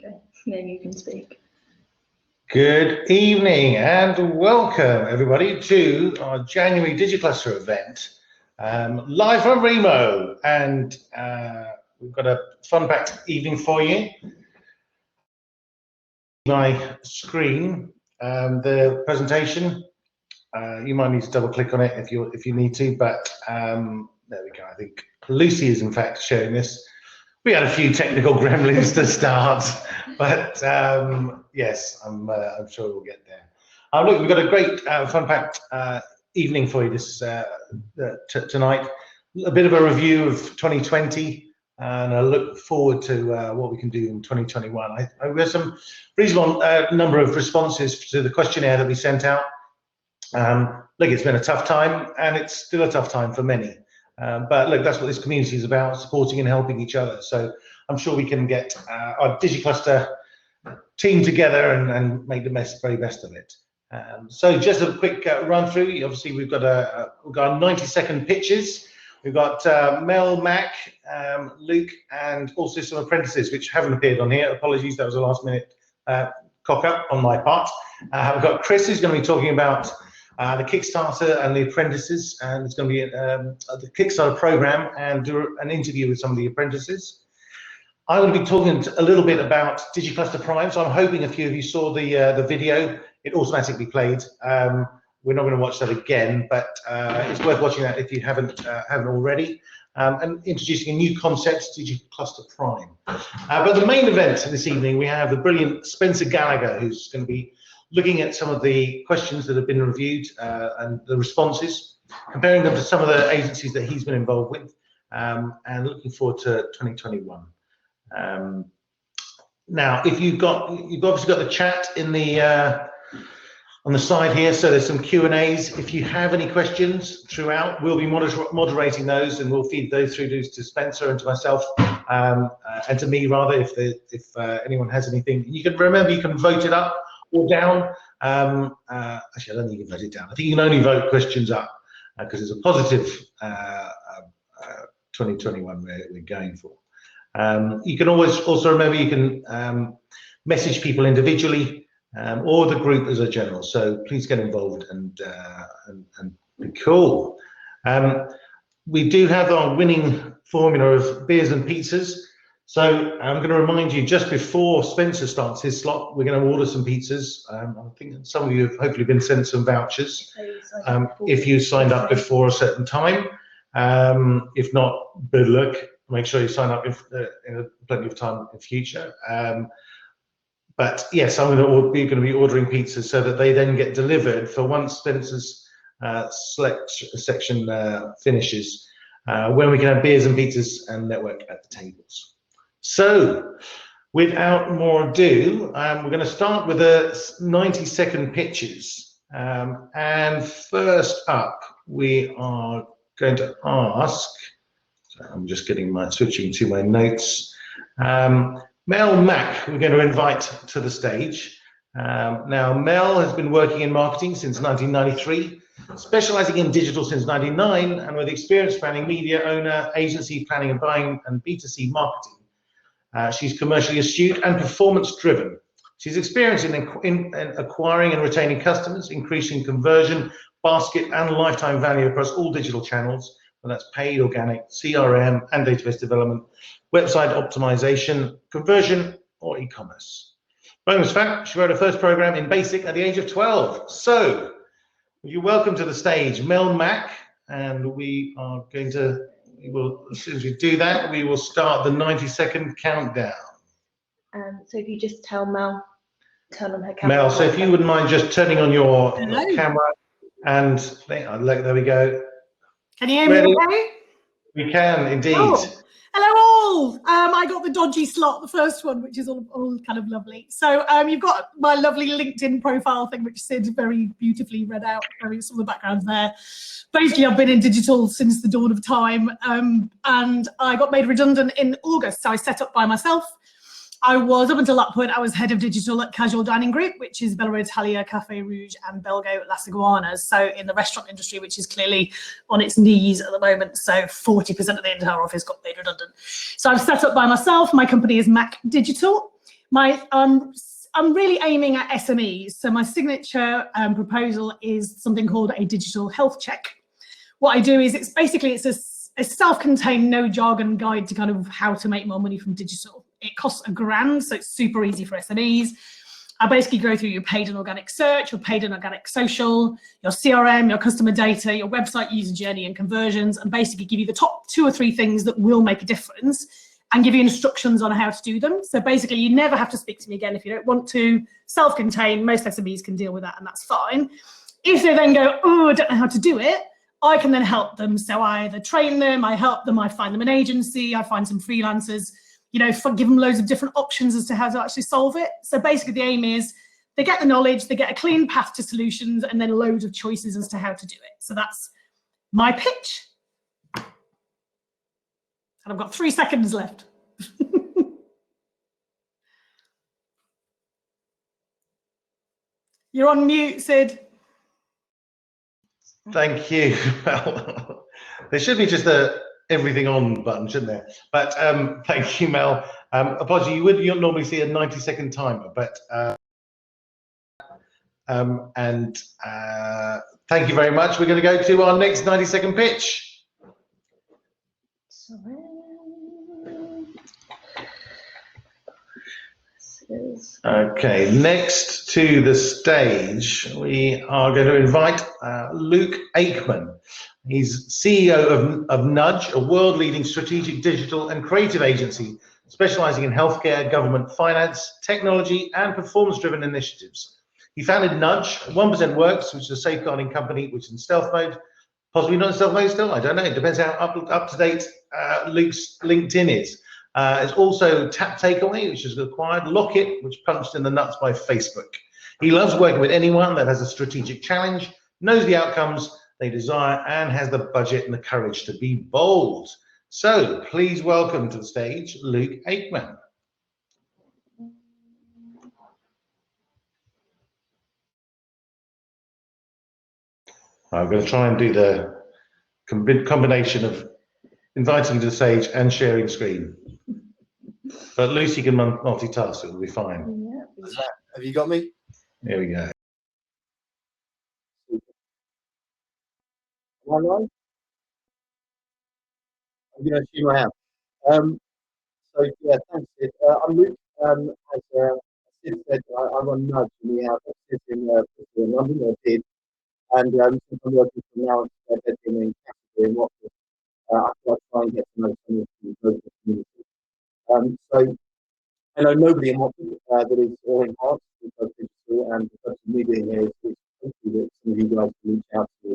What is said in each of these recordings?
Okay, then you can speak. Good evening and welcome everybody to our January DigiCluster event, live from Remo, and we've got a fun-packed evening for you. My screen, the presentation, you might need to double click on it if you need to, but there we go. I think Lucy is in fact showing this. We had a few technical gremlins to start, but yes, I'm sure we'll get there. Look, we've got a great fun-packed evening for you this tonight. A bit of a review of 2020, and I look forward to what we can do in 2021. I've got some reasonable number of responses to the questionnaire that we sent out. Look, it's been a tough time, and it's still a tough time for many. But look, that's what this community is about, supporting and helping each other. So I'm sure we can get our DigiCluster team together and make the very best of it. So just a quick run through. Obviously, we've got 90-second pitches. We've got Mel Mack, Luke, and also some apprentices which haven't appeared on here. Apologies, that was a last-minute cock up on my part. We've got Chris, who's going to be talking about the Kickstarter and the Apprentices, and it's going to be the Kickstarter program and do an interview with some of the apprentices. I will be talking a little bit about DigiCluster Prime, so I'm hoping a few of you saw the video. It automatically played. We're not going to watch that again, but it's worth watching that if you haven't already. And introducing a new concept, DigiCluster Prime. But the main event this evening, we have the brilliant Spencer Gallagher, who's going to be looking at some of the questions that have been reviewed and the responses, comparing them to some of the agencies that he's been involved with, and looking forward to 2021. Now, if you've obviously got the chat in the on the side here, so there's some Q&As. If you have any questions throughout, we'll be moderating those, and we'll feed those through to Spencer and to myself, and to me rather, if anyone has anything. You can remember, you can vote it up or down. Actually, I don't think you can vote it down. I think you can only vote questions up because it's a positive 2021 we're going for. You can always also remember you can message people individually or the group as a general. So please get involved and be cool. We do have our winning formula of beers and pizzas. So I'm going to remind you, just before Spencer starts his slot, we're going to order some pizzas. I think some of you have hopefully been sent some vouchers if you signed up before a certain time. If not, good luck. Make sure you sign up in plenty of time in future. But yes, I'm going to be ordering pizzas so that they then get delivered for once Spencer's select section finishes, when we can have beers and pizzas and network at the tables. So, without more ado, we're going to start with the 90-second pitches. And first up, we are going to ask, so I'm just switching to my notes. Mel Mack, we're going to invite to the stage. Now, Mel has been working in marketing since 1993, specializing in digital since 1999, and with experience spanning media owner, agency planning and buying, and B2C marketing. She's commercially astute and performance-driven. She's experienced in acquiring and retaining customers, increasing conversion, basket, and lifetime value across all digital channels, whether that's paid, organic, CRM, and database development, website optimization, conversion, or e-commerce. Bonus fact, she wrote her first program in BASIC at the age of 12. So, you're welcome to the stage, Mel Mack, and we are going to, as soon as we do that, we will start the 90-second countdown. So if you just tell Mel, turn on her camera. Mel, so if you wouldn't mind just turning on your camera, and there we go. Can you hear me okay? We can, indeed. Oh. Hello all! I got the dodgy slot, the first one, which is all kind of lovely. So you've got my lovely LinkedIn profile thing, which Syd very beautifully read out, some of the backgrounds there. Basically, I've been in digital since the dawn of time, and I got made redundant in August, so I set up by myself. I was, up until that point, I was head of digital at Casual Dining Group, which is Bella Italia, Cafe Rouge, and Belgo Las Iguanas. So in the restaurant industry, which is clearly on its knees at the moment. So 40% of the entire office got made redundant. So I've set up by myself. My company is Mack Digital. I'm really aiming at SMEs. So my signature proposal is something called a digital health check. What I do is it's a self-contained, no jargon guide to kind of how to make more money from digital. It costs £1,000, so it's super easy for SMEs. I basically go through your paid and organic search, your paid and organic social, your CRM, your customer data, your website user journey and conversions, and basically give you the top 2 or 3 things that will make a difference and give you instructions on how to do them. So basically you never have to speak to me again if you don't want to. Self-contained, most SMEs can deal with that and that's fine. If they then go, oh, I don't know how to do it, I can then help them. So I either train them, I help them, I find them an agency, I find some freelancers, you know, give them loads of different options as to how to actually solve it. So basically the aim is they get the knowledge, they get a clean path to solutions, and then loads of choices as to how to do it. So that's my pitch. And I've got 3 seconds left. You're on mute, Syd. Thank you. Well, there should be just a everything on button, shouldn't there? But thank you, Mel. Apology, you'll normally see a 90-second timer, but thank you very much. We're going to go to our next 90-second pitch. Okay, next to the stage, we are going to invite Luke Aikman. He's CEO of Nudge, a world-leading strategic digital and creative agency specializing in healthcare, government, finance, technology, and performance-driven initiatives. He founded Nudge, 1% Works, which is a safeguarding company which is in stealth mode. Possibly not in stealth mode still, I don't know. It depends how up-to-date Luke's LinkedIn is. It's also Tap Takeaway, which is acquired, Lockit, which punched in the nuts by Facebook. He loves working with anyone that has a strategic challenge, knows the outcomes they desire, and has the budget and the courage to be bold. So please welcome to the stage, Luke Aikman. I'm going to try and do the combination of inviting to the stage and sharing screen. But Lucy can multitask, it will be fine. Yeah. Have you got me? There we go. Am I live? I'm going to assume I am. So yeah, thanks, Syd. I'm Luke. As Syd said, I'm on Nudge, and we have offices in London, or did, and since I'm working from now on bedroom in Cactus in Watford, I thought I'd try and get to know some of the local community. So I know nobody in Watford that is all in heart with both digital, and the purpose of me being here is hopefully that some of you guys can reach out to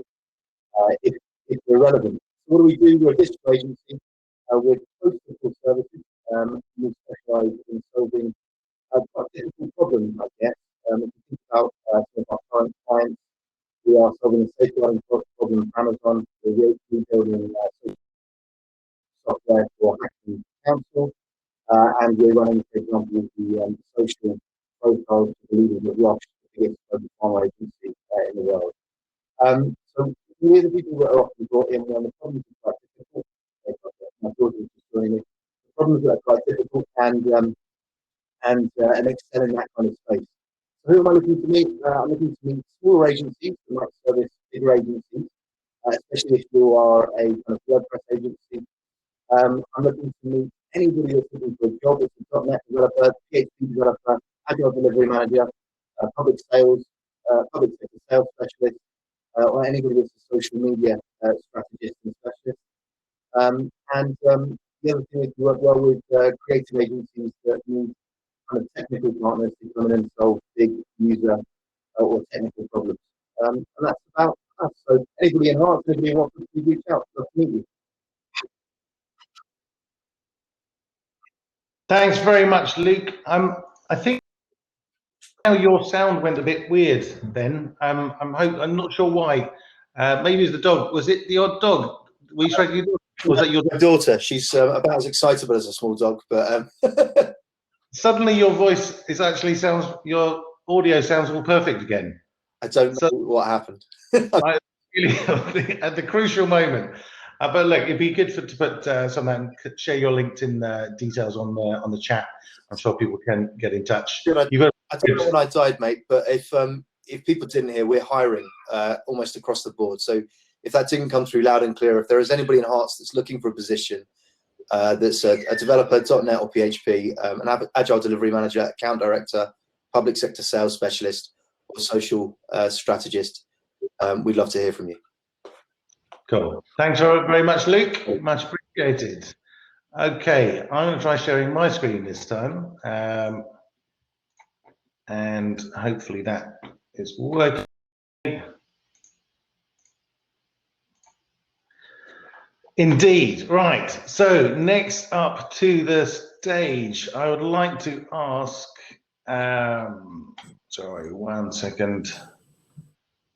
if we're relevant. So what do we do? We're a digital agency with post-digital services. We specialise in solving quite difficult problems, I guess. If you think about some of our current clients, we are solving a safeguarding problem for Amazon. We're rebuilding software for hacking council. And we're running, for example, the social profiles for the leaders of Roche, the biggest pharma agency in the world. So we're the people that are often brought in when the problems are quite difficult. My daughter is just joining me. The problems that are quite difficult and excel in that kind of space. So who am I looking to meet? I'm looking to meet smaller agencies who might service bigger agencies, especially if you are a kind of WordPress agency. I'm looking to meet anybody that's looking for a job. It's a .NET developer, PHP developer, agile delivery manager, public sector sales specialist, or anybody that's a social media strategist and specialist. The other thing is we work well with creative agencies that need kind of technical partners to come in and solve big user or technical problems. And that's about us. So anybody in heart, anybody wants to reach out, love to meet you. Thanks very much, Luke. I think your sound went a bit weird then. I'm not sure why. Maybe it's the dog. Was it the odd dog? Were you stroking your dog? Was that your daughter? She's about as excitable as a small dog, but suddenly your voice is actually your audio sounds all perfect again. I don't know what happened. Really, at the crucial moment. But look, it'd be good to put something, share your LinkedIn details on the chat. I'm sure people can get in touch. I don't know when I died, mate, but if people didn't hear, we're hiring almost across the board. So if that didn't come through loud and clear, if there is anybody in Hearts that's looking for a position, that's a developer, .NET or PHP, an agile delivery manager, account director, public sector sales specialist, or social strategist, we'd love to hear from you. Cool. Thanks very much, Luke. Much appreciated. Okay, I'm going to try sharing my screen this time, and hopefully that is working. Indeed. Right. So next up to the stage, I would like to ask. Sorry, 1 second.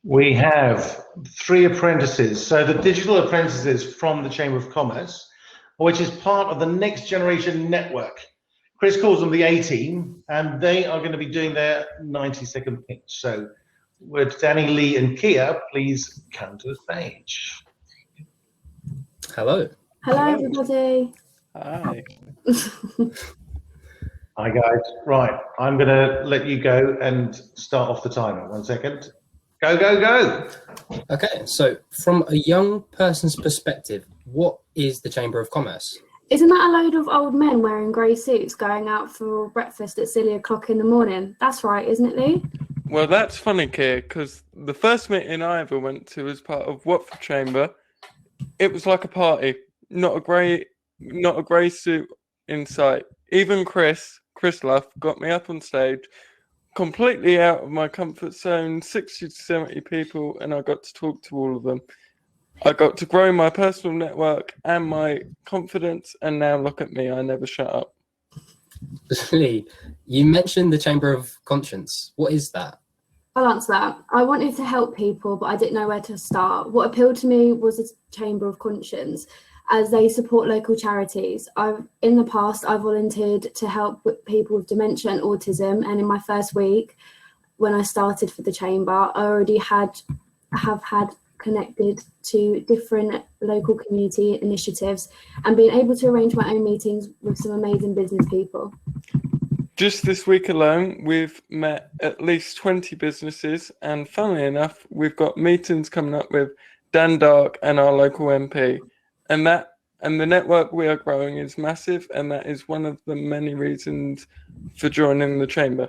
We have 3 apprentices. So the digital apprentices from the Chamber of Commerce, which is part of the Next Generation Network. Chris calls them the A-Team, and they are going to be doing their 90-second pitch. So would Danny, Lee, and Kia please come to the stage? Hello. Hello, everybody. Hi. Hi, guys. Right, I'm going to let you go and start off the timer. 1 second. Go, go, go. Okay, so from a young person's perspective, what is the Chamber of Commerce? Isn't that a load of old men wearing grey suits going out for breakfast at silly o'clock in the morning? That's right, isn't it, Lee? Well, that's funny, Keir, because the first meeting I ever went to as part of Watford Chamber, it was like a party. Not a grey suit in sight. Even Chris Luff got me up on stage, completely out of my comfort zone, 60 to 70 people, and I got to talk to all of them. I got to grow my personal network and my confidence, and now look at me, I never shut up. Lee, you mentioned the Chamber of Conscience. What is that? I'll answer that. I wanted to help people, but I didn't know where to start. What appealed to me was the Chamber of Conscience, as they support local charities. In the past, I volunteered to help with people with dementia and autism, and in my first week, when I started for the Chamber, I already have had connected to different local community initiatives and being able to arrange my own meetings with some amazing business people. Just this week alone, we've met at least 20 businesses, and funnily enough, we've got meetings coming up with Dan Dark and our local MP. And the network we are growing is massive, and that is one of the many reasons for joining the Chamber.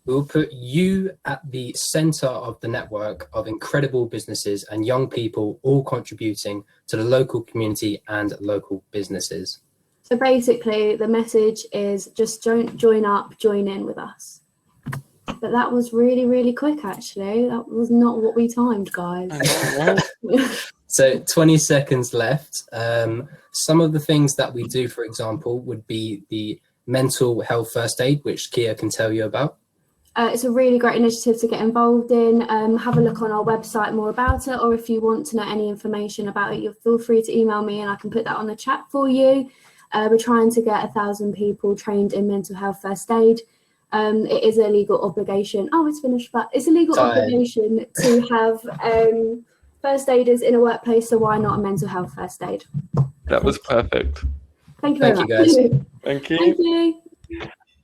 We'll put you at the centre of the network of incredible businesses and young people all contributing to the local community and local businesses. So basically, the message is just join up, join in with us. But that was really, really quick, actually. That was not what we timed, guys. So 20 seconds left. Some of the things that we do, for example, would be the mental health first aid, which Kia can tell you about. It's a really great initiative to get involved in. Have a look on our website more about it, or if you want to know any information about it, feel free to email me and I can put that on the chat for you. We're trying to get 1,000 people trained in mental health first aid. It is a legal obligation. Oh, it's finished, but it's a legal obligation to have first aiders in a workplace, so why not a mental health first aid? That was perfect. Thank you very much. Guys. Thank you. Thank you.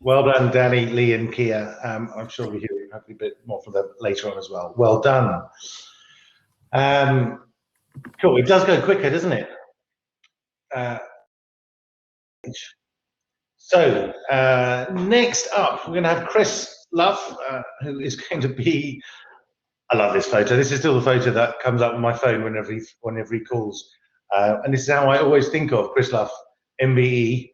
Well done, Danny, Lee, and Kia. I'm sure we'll hear a bit more from them later on as well. Well done. Cool. It does go quicker, doesn't it? So next up, we're going to have Chris Luff, who is going to be. I love this photo. This is still the photo that comes up on my phone whenever he calls, and this is how I always think of Chris Luff MBE.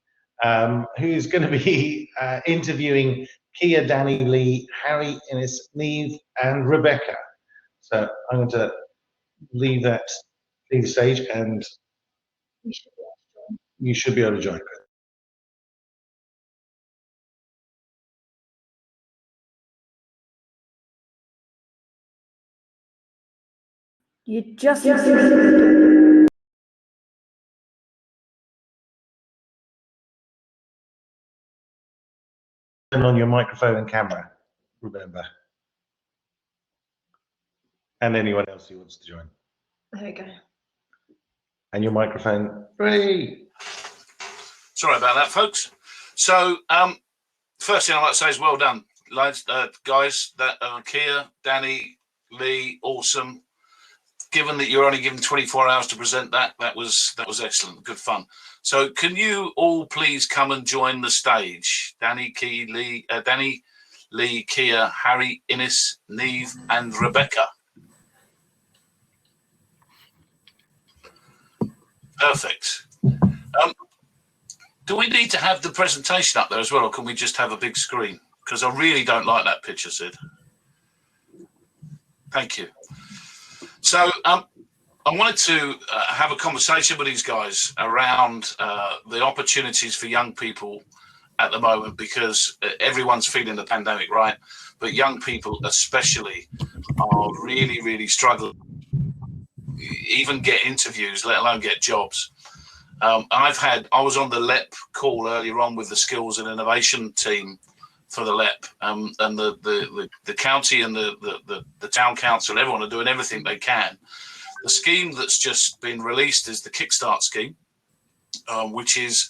Who's going to be interviewing Kia, Danny, Lee, Harry, Innes, Neve, and Rebecca. So I'm going to leave the stage, and you should be able to join. You just Turn on your microphone and camera, remember. And anyone else who wants to join. There we go. and your microphone. Great. Sorry about that, folks. So, first thing I'd like to say is well done, lads, guys. That Kia, Danny, Lee, awesome. Given that you're only given 24 hours to present that was excellent, good fun. So, can you all please come and join the stage? Danny, Lee, Kia, Harry, Innes, Neve, and Rebecca. Perfect. Do we need to have the presentation up there as well, or can we just have a big screen? Because I really don't like that picture, Syd. Thank you. So I wanted to have a conversation with these guys around the opportunities for young people at the moment, because everyone's feeling the pandemic, right? But young people especially are really, really struggling, even get interviews, let alone get jobs. I was on the LEP call earlier on with the skills and innovation team for the LEP, and the county and the town council, everyone are doing everything they can. The scheme that's just been released is the Kickstart Scheme, which is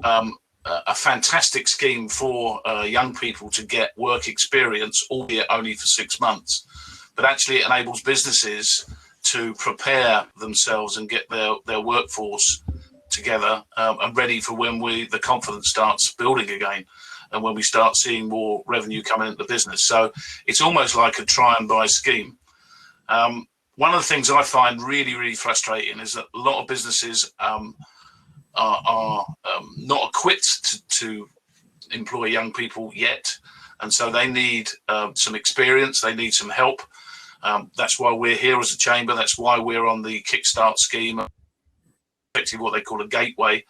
a fantastic scheme for young people to get work experience, albeit only for 6 months. But actually it enables businesses to prepare themselves and get their workforce together and ready for when the confidence starts building again, and when we start seeing more revenue coming into the business. So it's almost like a try and buy scheme. One of the things I find really, really frustrating is that a lot of businesses are not equipped to employ young people yet, and so they need some experience, they need some help. That's why we're here as a chamber, that's why we're on the Kickstart Scheme, effectively what they call a gateway.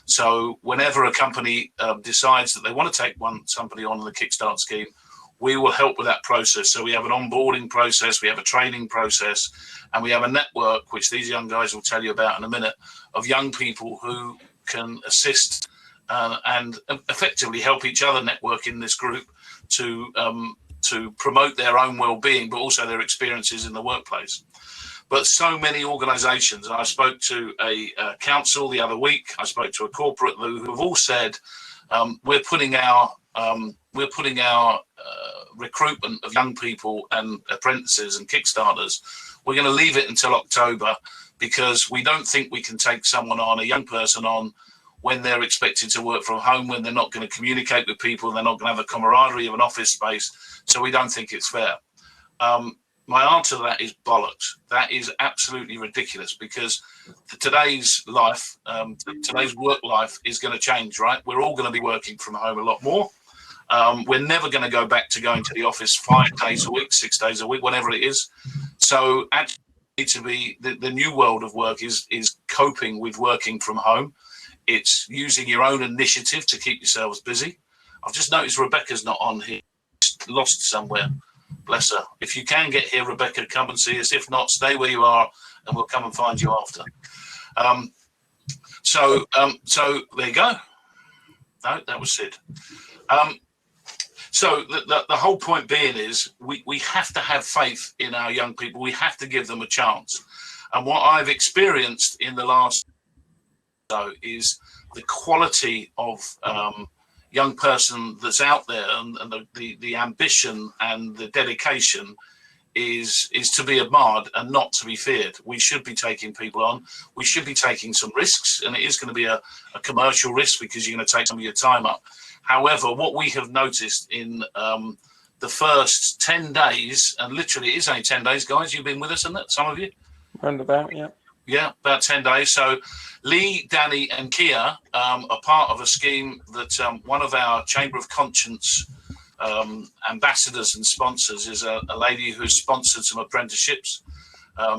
So whenever a company decides that they want to take somebody on the Kickstart Scheme, we will help with that process. So we have an onboarding process, we have a training process, and we have a network, which these young guys will tell you about in a minute, of young people who can assist and effectively help each other network in this group to promote their own well-being, but also their experiences in the workplace. But so many organisations, I spoke to a council the other week, I spoke to a corporate who have all said, we're putting our recruitment of young people and apprentices and Kickstarters, we're going to leave it until October, because we don't think we can take someone on, a young person on, when they're expected to work from home, when they're not going to communicate with people, they're not going to have the camaraderie of an office space. So we don't think it's fair. My answer to that is bollocks. That is absolutely ridiculous, because today's life, today's work life is going to change, right? We're all going to be working from home a lot more. We're never going to go back to going to the office 5 days a week, 6 days a week, whatever it is. So actually, to be the new world of work is coping with working from home. It's using your own initiative to keep yourselves busy. I've just noticed Rebecca's not on here, lost somewhere. Bless her. If you can get here, Rebecca, come and see us. If not, stay where you are and we'll come and find you after. So there you go. No, that was Syd. So the whole point being is we have to have faith in our young people. We have to give them a chance. And what I've experienced in the last is the quality of young person that's out there, and the ambition and the dedication is to be admired and not to be feared. We should be taking people on. We should be taking some risks, and it is going to be a commercial risk because you're going to take some of your time up. However, what we have noticed in the first 10 days, and literally it is only 10 days, guys, you've been with us, isn't it? Some of you? Roundabout, yeah. Yeah, about 10 days. So Lee, Danny and Kia are part of a scheme that one of our Chamber of Conscience ambassadors and sponsors is a lady who's sponsored some apprenticeships.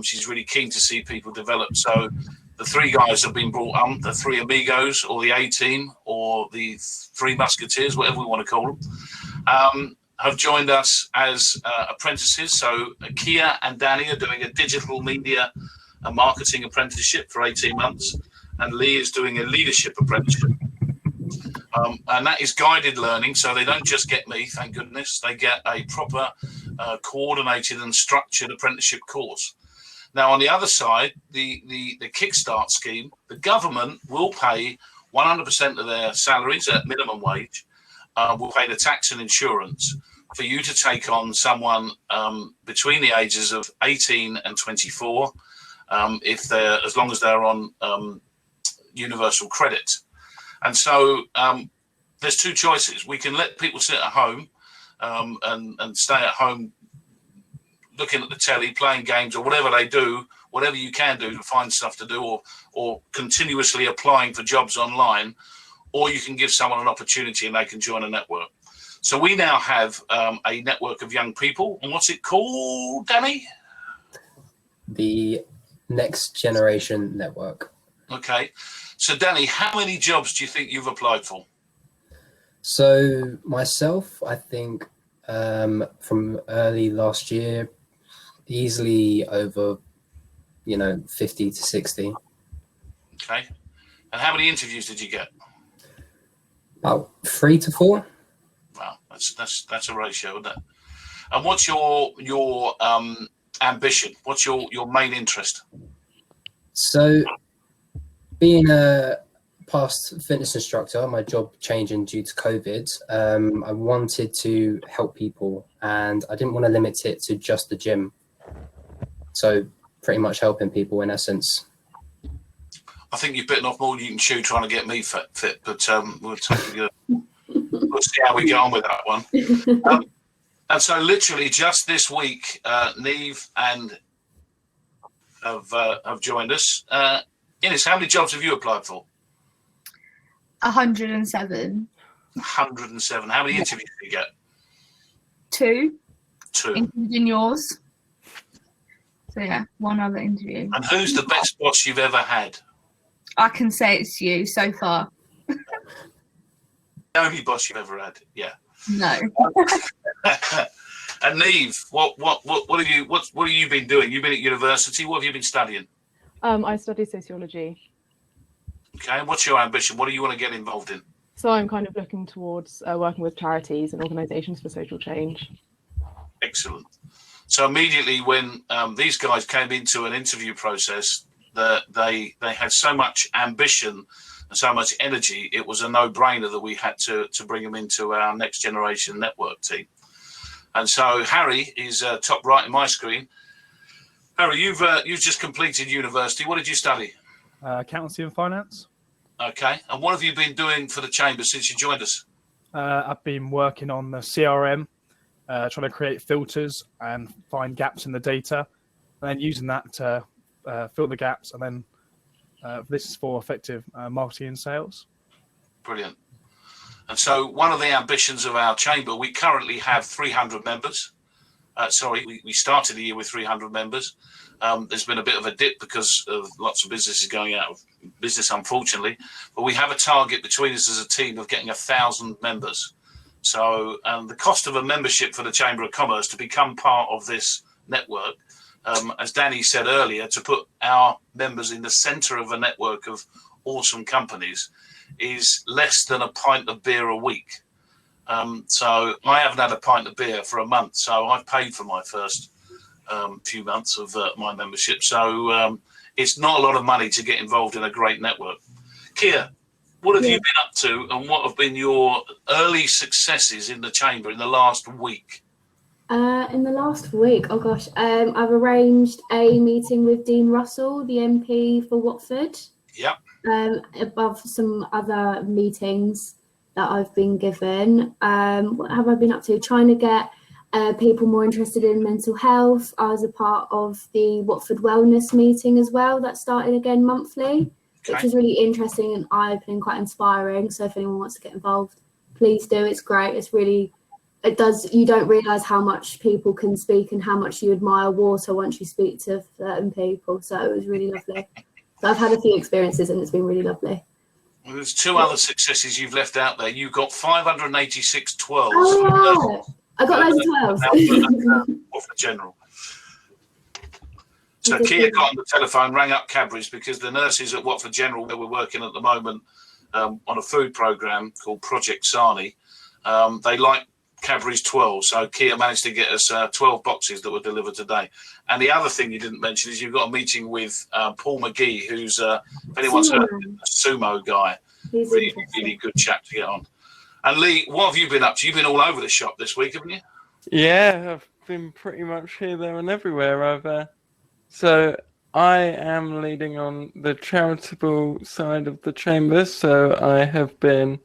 She's really keen to see people develop. So the 3 guys have been brought on, the 3 amigos or the A-team or the 3 musketeers, whatever we want to call them, have joined us as apprentices. So Kia and Danny are doing a digital media and marketing apprenticeship for 18 months, and Lee is doing a leadership apprenticeship. And that is guided learning, so they don't just get me, thank goodness, they get a proper coordinated and structured apprenticeship course. Now, on the other side, the Kickstart scheme, the government will pay 100% of their salaries at minimum wage, will pay the tax and insurance for you to take on someone between the ages of 18 and 24, as long as they're on universal credit. And so there's two choices. We can let people sit at home and stay at home looking at the telly, playing games, or whatever they do, whatever you can do to find stuff to do, or continuously applying for jobs online, or you can give someone an opportunity and they can join a network. So we now have a network of young people. And what's it called, Danny? The Next Generation Network. Okay. So, Danny, how many jobs do you think you've applied for? So myself, I think from early last year, easily over, 50 to 60. Okay. And how many interviews did you get? About 3 to 4. Wow, that's a ratio, isn't it? And what's your ambition? What's your main interest? So being a past fitness instructor, my job changing due to COVID, I wanted to help people and I didn't want to limit it to just the gym. So pretty much helping people in essence. I think you've bitten off more than you can chew trying to get me fit, but we'll see how we get on with that one. And so literally just this week, Neve and have joined us. Ines, how many jobs have you applied for? 107. 107. How many interviews did you get? 2. 2. Including yours. So yeah, 1 other interview. And who's the best boss you've ever had? I can say it's you so far. The only boss you've ever had? Yeah. No. And Neve, what have you been doing? You've been at university. What have you been studying? I study sociology. Okay. And what's your ambition? What do you want to get involved in? So I'm kind of looking towards working with charities and organisations for social change. Excellent. So immediately when these guys came into an interview process, they had so much ambition and so much energy, it was a no-brainer that we had to bring them into our Next Generation Network team. And so Harry is top right in my screen. Harry, you've just completed university. What did you study? Accountancy and finance. Okay. And what have you been doing for the Chamber since you joined us? I've been working on the CRM, trying to create filters and find gaps in the data, and then using that to fill the gaps. And then this is for effective marketing and sales. Brilliant. And so one of the ambitions of our chamber, we currently have 300 members. We started the year with 300 members. There's been a bit of a dip because of lots of businesses going out of business, unfortunately. But we have a target between us as a team of getting 1,000 members. So the cost of a membership for the Chamber of Commerce to become part of this network, as Danny said earlier, to put our members in the centre of a network of awesome companies is less than a pint of beer a week. So I haven't had a pint of beer for a month. So I've paid for my first few months of my membership. So it's not a lot of money to get involved in a great network. Kia, what have you been up to and what have been your early successes in the Chamber in the last week? In the last week, oh gosh, I've arranged a meeting with Dean Russell, the MP for Watford. Yep. Above some other meetings that I've been given. What have I been up to? Trying to get people more interested in mental health. I was a part of the Watford Wellness meeting as well. That started again monthly, which is really interesting and eye-opening, quite inspiring. So if anyone wants to get involved, please do. It's great. It's really, it does, you don't realise how much people can speak and how much you admire water once you speak to certain people. So it was really lovely. So I've had a few experiences and it's been really lovely. Well, there's 2 other successes you've left out there. You've got 586 12s. Oh, I got loads of 12s. Watford General. So Kia got on the telephone, rang up Cadbury's because the nurses at Watford General, where we're working at the moment on a food programme called Project Sani, they like Cadbury's 12. So Kia managed to get us 12 boxes that were delivered today. And the other thing you didn't mention is you've got a meeting with Paul McGee, who's, if anyone's heard, a sumo guy. He's really, really good chap to get on. And Lee, what have you been up to? You've been all over the shop this week, haven't you? Yeah, I've been pretty much here, there, and everywhere. So I am leading on the charitable side of the chamber. So I have been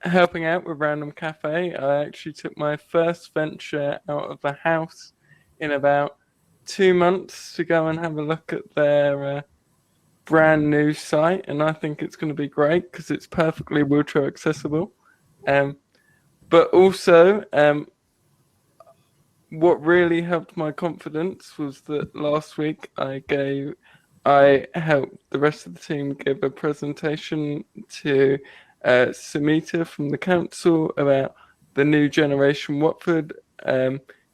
helping out with Random Cafe. I actually took my first venture out of the house in about 2 months to go and have a look at their brand new site, and I think it's going to be great because it's perfectly wheelchair accessible. But also, what really helped my confidence was that last week I helped the rest of the team give a presentation to Samita from the council about the new generation Watford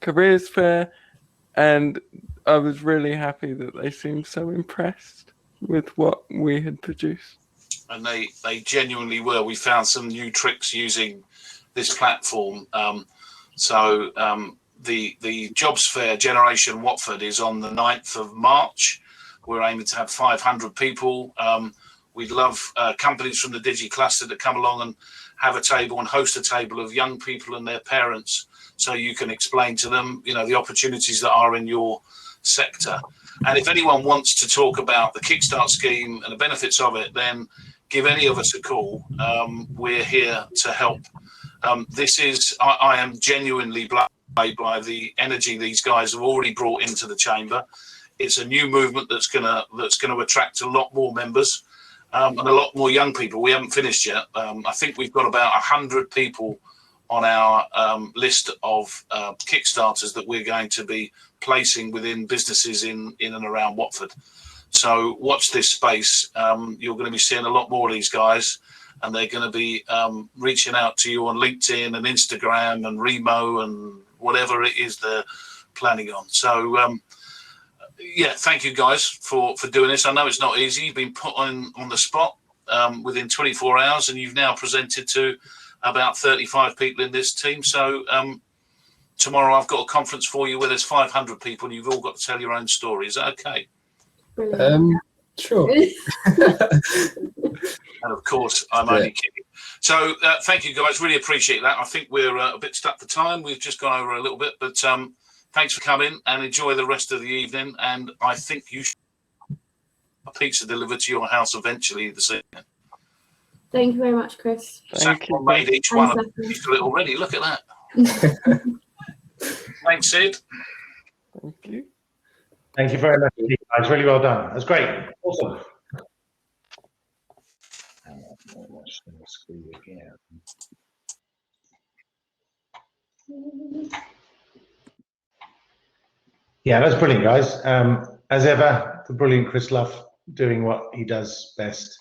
careers fair, and I was really happy that they seemed so impressed with what we had produced. And they genuinely were. We found some new tricks using this platform. The Jobs Fair Generation Watford is on the 9th of March. We're aiming to have 500 people. We'd love companies from the Digi-Cluster to come along and have a table and host a table of young people and their parents, so you can explain to them, the opportunities that are in your sector. And if anyone wants to talk about the Kickstart scheme and the benefits of it, then give any of us a call. We're here to help. I am genuinely blown away by the energy these guys have already brought into the chamber. It's a new movement that's gonna attract a lot more members and a lot more young people. We haven't finished yet. I think we've got about 100 people on our list of Kickstarters that we're going to be placing within businesses in and around Watford. So watch this space. You're going to be seeing a lot more of these guys, and they're going to be reaching out to you on LinkedIn and Instagram and Remo and whatever it is they're planning on. So yeah, thank you guys for doing this. I know it's not easy. You've been put on the spot within 24 hours, and you've now presented to about 35 people in this team. So tomorrow I've got a conference for you where there's 500 people, and you've all got to tell your own story. Is that okay? Sure. And of course, I'm only kidding. So thank you guys, really appreciate that. I think we're a bit stuck for time. We've just gone over a little bit, but thanks for coming and enjoy the rest of the evening. And I think you should have a pizza delivered to your house eventually this evening. Thank you very much, Chris. Saffron made each one of them a little already. Look at that. Thanks, Syd. Thank you. Thank you very much, guys. Really well done. That's great. Awesome. Yeah, that's brilliant, guys. As ever, the brilliant Chris Luff doing what he does best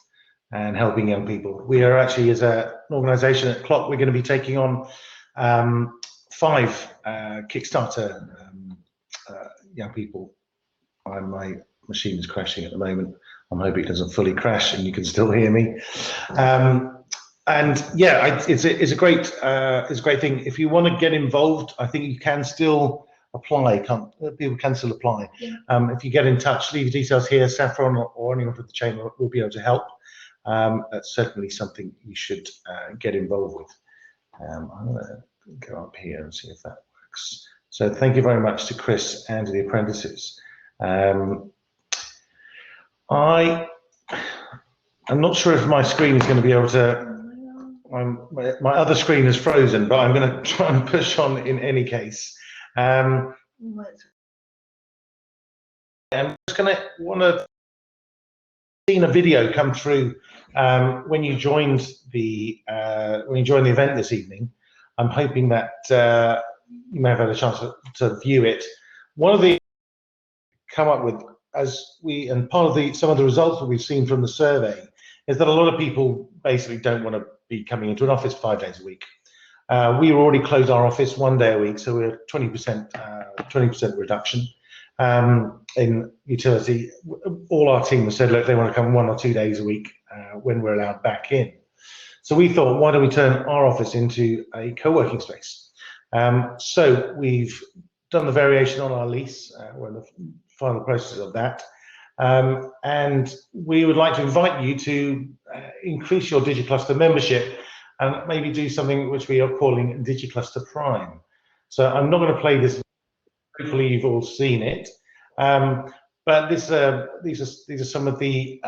and helping young people. We are actually, as an organisation at Clock, we're going to be taking on 5 Kickstarter young people. My machine is crashing at the moment. I'm hoping it doesn't fully crash and you can still hear me. And yeah, it's a great thing. If you want to get involved, I think you can still apply. People can still apply. Yeah. If you get in touch, leave your details here. Saffron or anyone from the chamber will be able to help. That's certainly something you should get involved with. I'm going to go up here and see if that works. So thank you very much to Chris and to the Apprentices. I'm not sure if my screen is going to be able to. My other screen is frozen, but I'm going to try and push on in any case. I'm just going to want to see a video come through when you joined the event this evening. I'm hoping that you may have had a chance to view it. One of the come up with and part of some of the results that we've seen from the survey is that a lot of people basically don't want to be coming into an office 5 days a week. We already closed our office 1 day a week, so we're 20% reduction in utility. All our team have said, look, they want to come 1 or 2 days a week when we're allowed back in. So we thought, why don't we turn our office into a co-working space? So we've done the variation on our lease. We're in the final process of that. And we would like to invite you to increase your DigiCluster membership and maybe do something which we are calling DigiCluster Prime. So I'm not going to play this. Hopefully you've all seen it. But these are some of the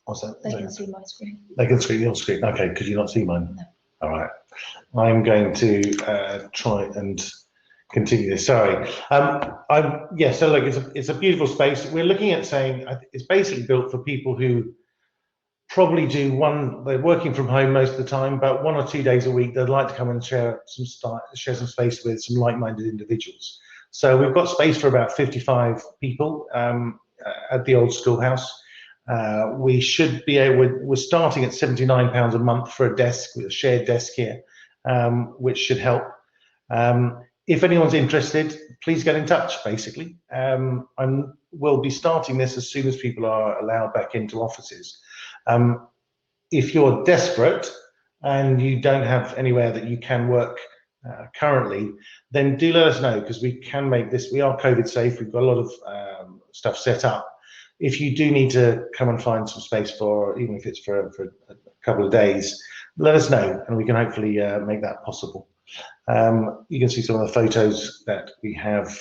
what's that? They can see my screen. They can see your screen. Okay, could you not see mine? No. All right. I'm going to try and continue this. Sorry. Yeah. So look, it's a beautiful space. We're looking at saying it's basically built for people who probably they're working from home most of the time, but 1 or 2 days a week they'd like to come and share some space with some like-minded individuals. So we've got space for about 55 people at the old schoolhouse. We should be we're starting at £79 a month for a desk, with a shared desk here, which should help. If anyone's interested, please get in touch, basically. We'll be starting this as soon as people are allowed back into offices. If you're desperate and you don't have anywhere that you can work currently, then do let us know, because we can make this. We are COVID safe. We've got a lot of stuff set up. If you do need to come and find some space for, even if it's for a couple of days, let us know, and we can hopefully make that possible. You can see some of the photos that we have.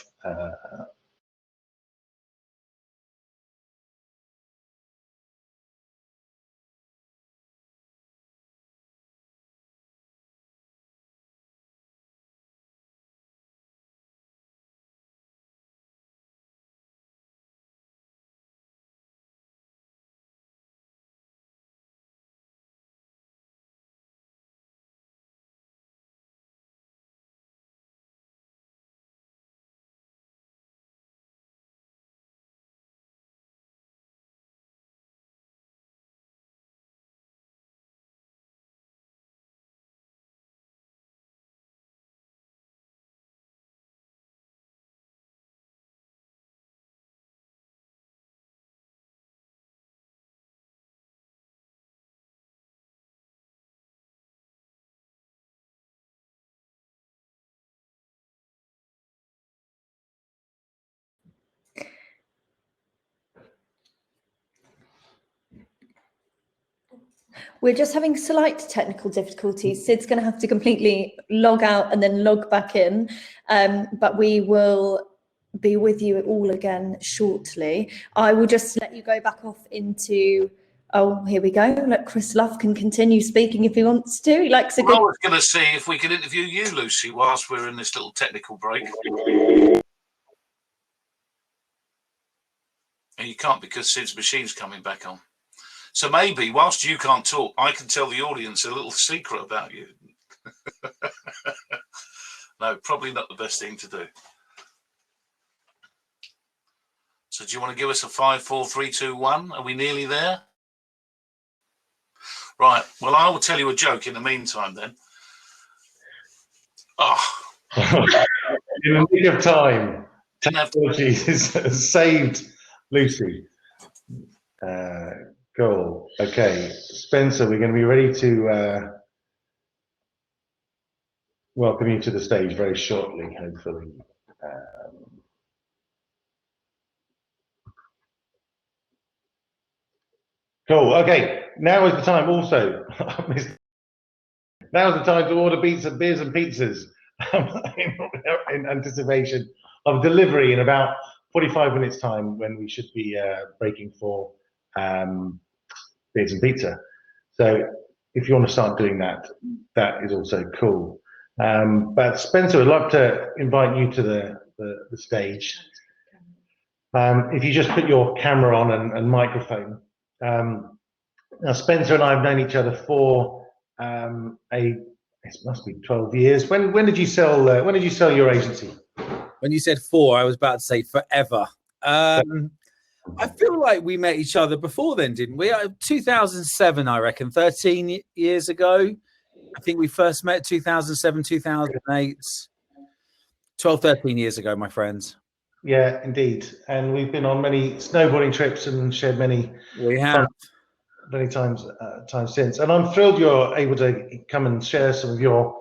We're just having slight technical difficulties. Syd's going to have to completely log out and then log back in, but we will be with you all again shortly. I will just let you go back off into, oh, here we go. Look, Chris Luff can continue speaking if he wants to. He likes a good... I was going to see if we could interview you, Lucy, whilst we're in this little technical break. And you can't, because Syd's machine's coming back on. So maybe, whilst you can't talk, I can tell the audience a little secret about you. No, probably not the best thing to do. So do you want to give us a 5, 4, 3, 2, 1? Are we nearly there? Right. Well, I will tell you a joke in the meantime then. Oh. In the nick of time, technology has saved Lucy. Cool. Okay, Spencer, we're going to be ready to welcome you to the stage very shortly, hopefully. Cool. Okay, now is the time. Also, now is the time to order beers and pizzas in anticipation of delivery in about 45 minutes' time, when we should be breaking for beers and pizza. So if you want to start doing that, that is also cool. But Spencer, I'd love to invite you to the stage. If you just put your camera on and microphone. Now Spencer and I have known each other for it must be 12 years. When did you sell your agency? When you said 4, I was about to say forever. I feel like we met each other before then, didn't we? 2007, I reckon, 13 years ago. I think we first met 2007, 2008. 12, 13 years ago, my friends. Yeah, indeed. And we've been on many snowboarding trips and shared many times since. And I'm thrilled you're able to come and share some of your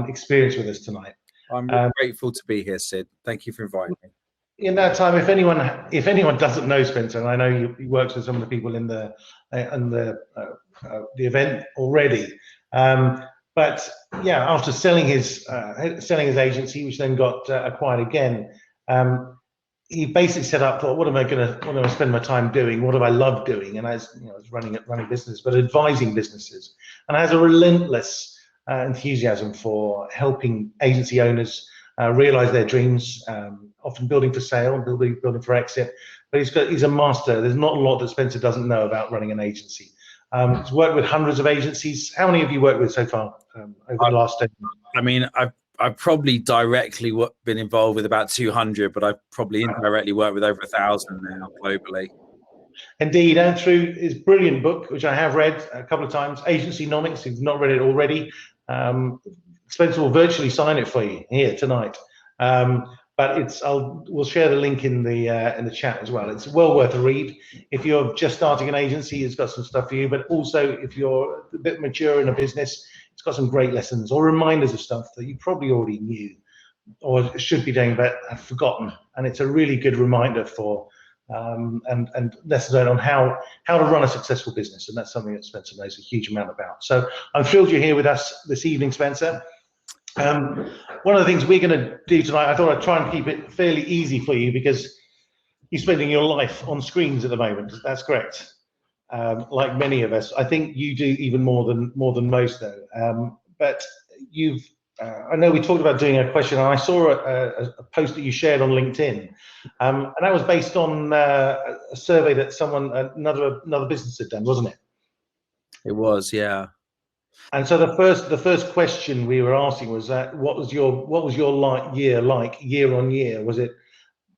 experience with us tonight. I'm grateful to be here, Syd. Thank you for inviting me. In that time, if anyone doesn't know Spencer, and I know he works with some of the people in the event already, but yeah, after selling his agency, which then got acquired again, he basically set up, thought, what am I spend my time doing? What do I love doing? And I was running business, but advising businesses, and has a relentless enthusiasm for helping agency owners realize their dreams, often building for sale, building for exit. But he's a master. There's not a lot that Spencer doesn't know about running an agency. He's worked with hundreds of agencies. How many have you worked with so far over the last 10 years? I mean, I've probably directly been involved with about 200, but I've probably indirectly worked with over 1,000 now globally. Indeed, and through his brilliant book, which I have read a couple of times, Agencynomics. If you've not read it already, Spencer will virtually sign it for you here tonight. But we'll share the link in the chat as well. It's well worth a read. If you're just starting an agency, it's got some stuff for you. But also, if you're a bit mature in a business, it's got some great lessons or reminders of stuff that you probably already knew or should be doing but have forgotten. And it's a really good reminder for and lessons learned on how to run a successful business. And that's something that Spencer knows a huge amount about. So I'm thrilled you're here with us this evening, Spencer. One of the things we're going to do tonight, I thought I'd try and keep it fairly easy for you because you're spending your life on screens at the moment. That's correct. Like many of us, I think you do even more than most, though. But I know we talked about doing a question, and I saw a post that you shared on LinkedIn, and that was based on a survey that another business had done, wasn't it? It was, yeah. And so the first question we were asking was what was your year like year on year? Was it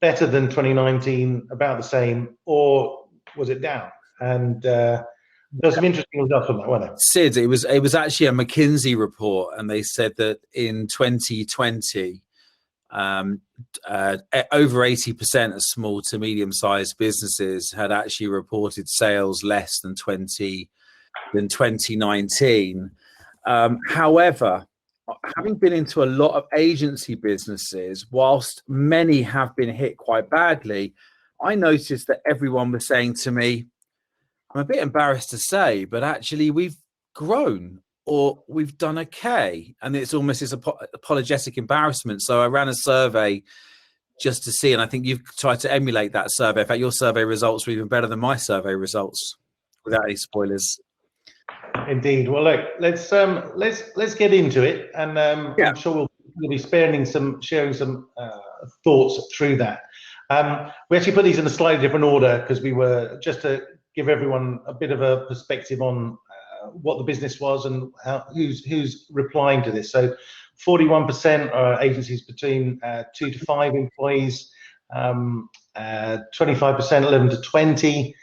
better than 2019, about the same, or was it down? And there's some interesting results from that, weren't there? Syd, it was actually a McKinsey report, and they said that in 2020, over 80% of small to medium-sized businesses had actually reported sales less than 2019. However, having been into a lot of agency businesses, whilst many have been hit quite badly, I noticed that everyone was saying to me, I'm a bit embarrassed to say, but actually we've grown or we've done okay. And it's almost this apologetic embarrassment. So I ran a survey just to see, and I think you've tried to emulate that survey. In fact, your survey results were even better than my survey results, without any spoilers. Indeed. Well, look, let's get into it, and I'm sure we'll be sharing some thoughts through that. We actually put these in a slightly different order because we were just to give everyone a bit of a perspective on what the business was and who's replying to this. So 41% are agencies between 2 to 5 employees, 25% 11 to 20.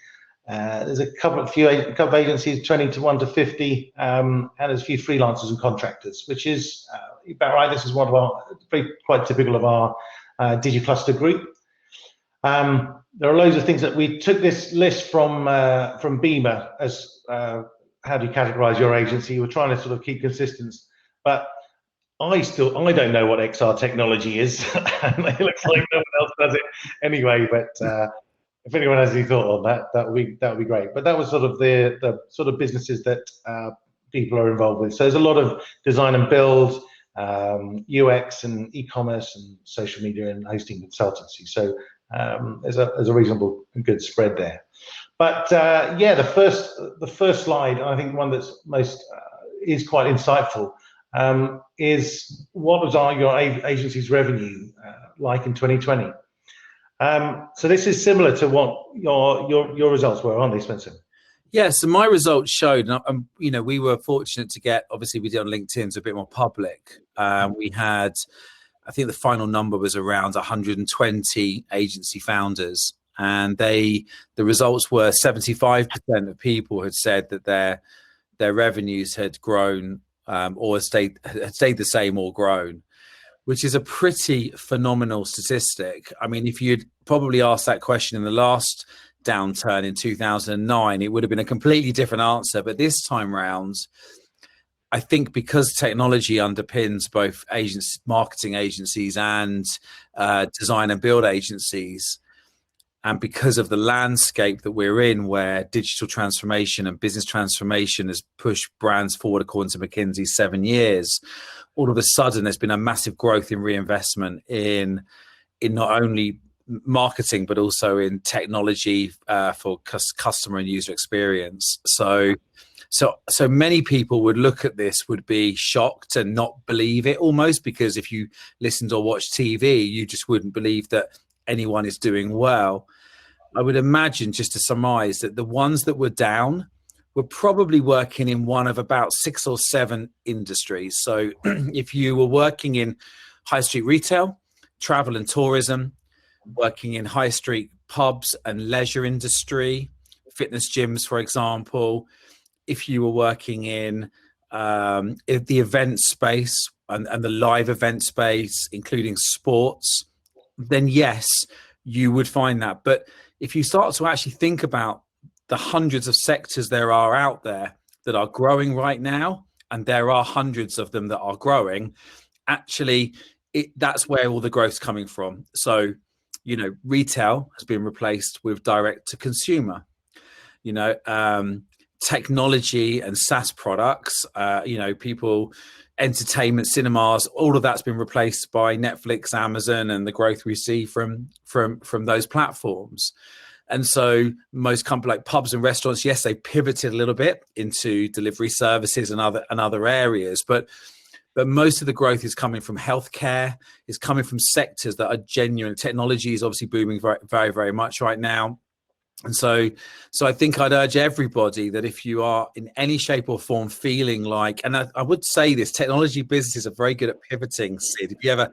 There's a couple of agencies 20 to 1 to 50, and there's a few freelancers and contractors, which is about right. This is one of our quite typical of our Digi-Cluster group. There are loads of things that we took this list from Beamer as how do you categorize your agency? We're trying to sort of keep consistent, but I don't know what XR technology is. It looks like no one else does it anyway, but if anyone has any thought on that, that would be great. But that was sort of the sort of businesses that people are involved with. So there's a lot of design and build, UX and e-commerce and social media and hosting consultancy. So there's a reasonable and good spread there. But yeah, the first slide, I think one that's most is quite insightful, is what was your agency's revenue like in 2020? So this is similar to what your results were, aren't they, Spencer? Yeah, so my results showed, and we were fortunate to get, obviously we did on LinkedIn, so a bit more public. We had, I think the final number was around 120 agency founders, and the results were 75% of people had said that their revenues had grown or had stayed the same or grown, which is a pretty phenomenal statistic. I mean, if you'd probably asked that question in the last downturn in 2009, it would have been a completely different answer. But this time round, I think because technology underpins both marketing agencies and design and build agencies, and because of the landscape that we're in, where digital transformation and business transformation has pushed brands forward, according to McKinsey, 7 years, all of a sudden there's been a massive growth in reinvestment in not only marketing, but also in technology for customer and user experience. So many people would look at this, would be shocked and not believe it almost, because if you listened or watched TV, you just wouldn't believe that anyone is doing well. I would imagine, just to surmise, that the ones that were down were probably working in one of about 6 or 7 industries. So if you were working in high street retail, travel and tourism, working in high street pubs and leisure industry, fitness gyms, for example, if you were working in the event space and the live event space, including sports, then yes, you would find that. But if you start to actually think about the hundreds of sectors there are out there that are growing right now, and there are hundreds of them that are growing, actually, that's where all the growth's coming from. So, you know, retail has been replaced with direct to consumer. You know, technology and SaaS products, you know, people, entertainment, cinemas, all of that's been replaced by Netflix, Amazon, and the growth we see from those platforms. And so most companies like pubs and restaurants, yes, they pivoted a little bit into delivery services and other areas, but most of the growth is coming from healthcare, is coming from sectors that are genuine. Technology is obviously booming very, very, very much right now. And so I think I'd urge everybody that if you are in any shape or form feeling like, and I would say this, technology businesses are very good at pivoting, Syd. If you ever,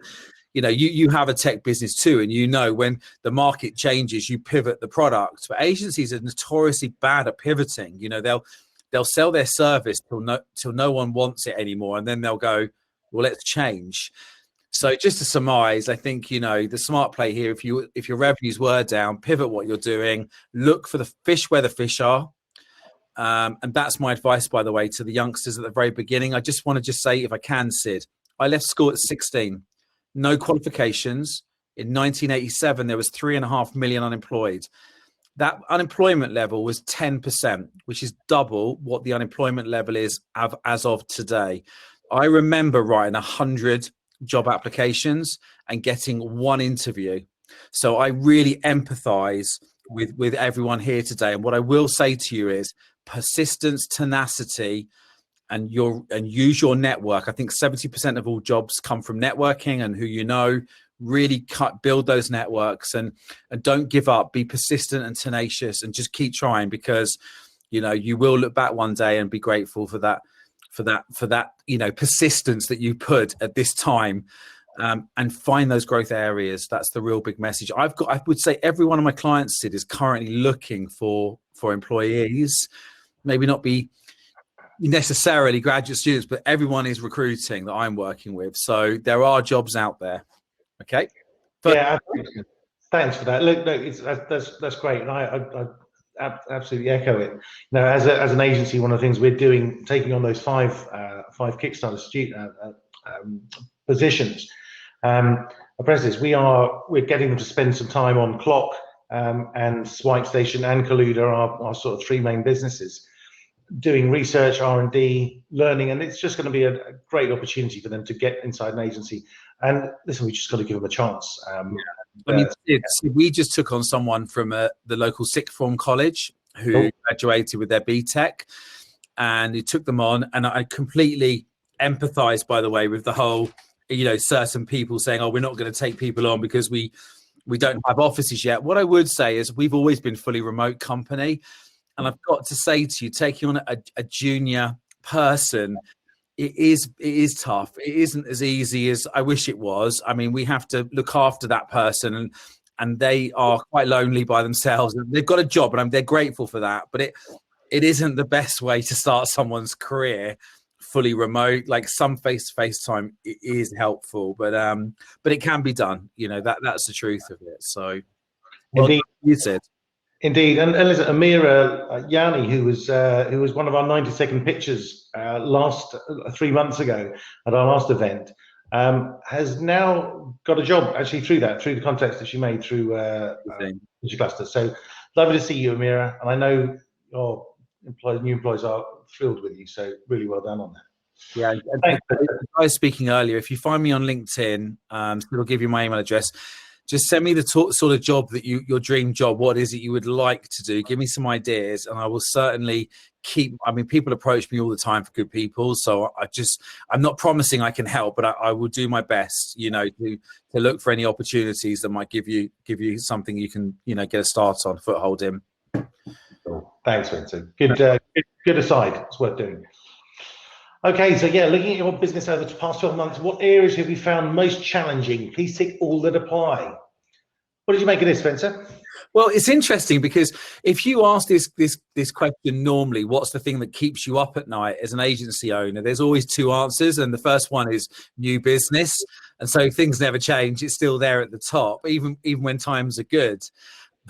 you know, you have a tech business too, and you know when the market changes, you pivot the product. But agencies are notoriously bad at pivoting. You know, they'll sell their service till no one wants it anymore, and then they'll go, well, let's change. So just to surmise, I think, you know, the smart play here, if your revenues were down, pivot what you're doing, look for the fish where the fish are. And that's my advice, by the way, to the youngsters at the very beginning. I just want to say, if I can, Syd, I left school at 16, no qualifications. In 1987, there was 3.5 million unemployed. That unemployment level was 10%, which is double what the unemployment level is as of today. I remember writing 100 job applications and getting 1 interview. So I really empathize with everyone here today. And what I will say to you is persistence, tenacity, and use your network. I think 70% of all jobs come from networking and who you know. Really build those networks and don't give up. Be persistent and tenacious and just keep trying, because you know you will look back one day and be grateful for that you know persistence that you put at this time, and find those growth areas. That's the real big message. I would say every one of my clients, Syd, is currently looking for employees. Maybe not be necessarily graduate students, but everyone is recruiting that I'm working with. So there are jobs out there. Okay. But yeah, thanks for that. Look, that's great, and I absolutely echo it. Now, as an agency, one of the things we're doing, taking on those five Kickstarter positions, apprentices, we're getting them to spend some time on Clock and Swipe Station and Colluda, our sort of 3 main businesses, doing research, R&D, learning, and it's just going to be a great opportunity for them to get inside an agency. And listen, we just got to give them a chance. I mean, we just took on someone from the local sixth form college who graduated with their BTEC, and he took them on. And I completely empathize, by the way, with the whole, you know, certain people saying, "Oh, we're not going to take people on because we don't have offices yet." What I would say is we've always been fully remote company, and I've got to say to you, taking on a junior person, it is tough. It isn't as easy as I wish it was. I mean, we have to look after that person, and they are quite lonely by themselves. They've got a job, and they're grateful for that. But it isn't the best way to start someone's career, fully remote. Like some face-to-face time, it is helpful, but it can be done. You know, that's the truth of it. So, well, you said. Indeed, and listen, Amira Yanni, who was one of our 90-second pictures 3 months ago at our last event, has now got a job actually through the contacts that she made through DigiCluster. So lovely to see you, Amira, and I know your new employees are thrilled with you. So really well done on that. Yeah, I was speaking earlier. If you find me on LinkedIn, it'll give you my email address. Just send me the sort of job that your dream job, what is it you would like to do? Give me some ideas and I will certainly people approach me all the time for good people. So I'm not promising I can help, but I will do my best, to look for any opportunities that might give you something you can, get a start on, foothold in. Cool. Thanks, Vincent. Good aside. It's worth doing. Okay, so yeah, looking at your business over the past 12 months, what areas have you found most challenging? Please tick all that apply. What did you make of this, Spencer? Well, it's interesting because if you ask this question normally, what's the thing that keeps you up at night as an agency owner? There's always two answers, and the first one is new business, and so things never change. It's still there at the top, even when times are good.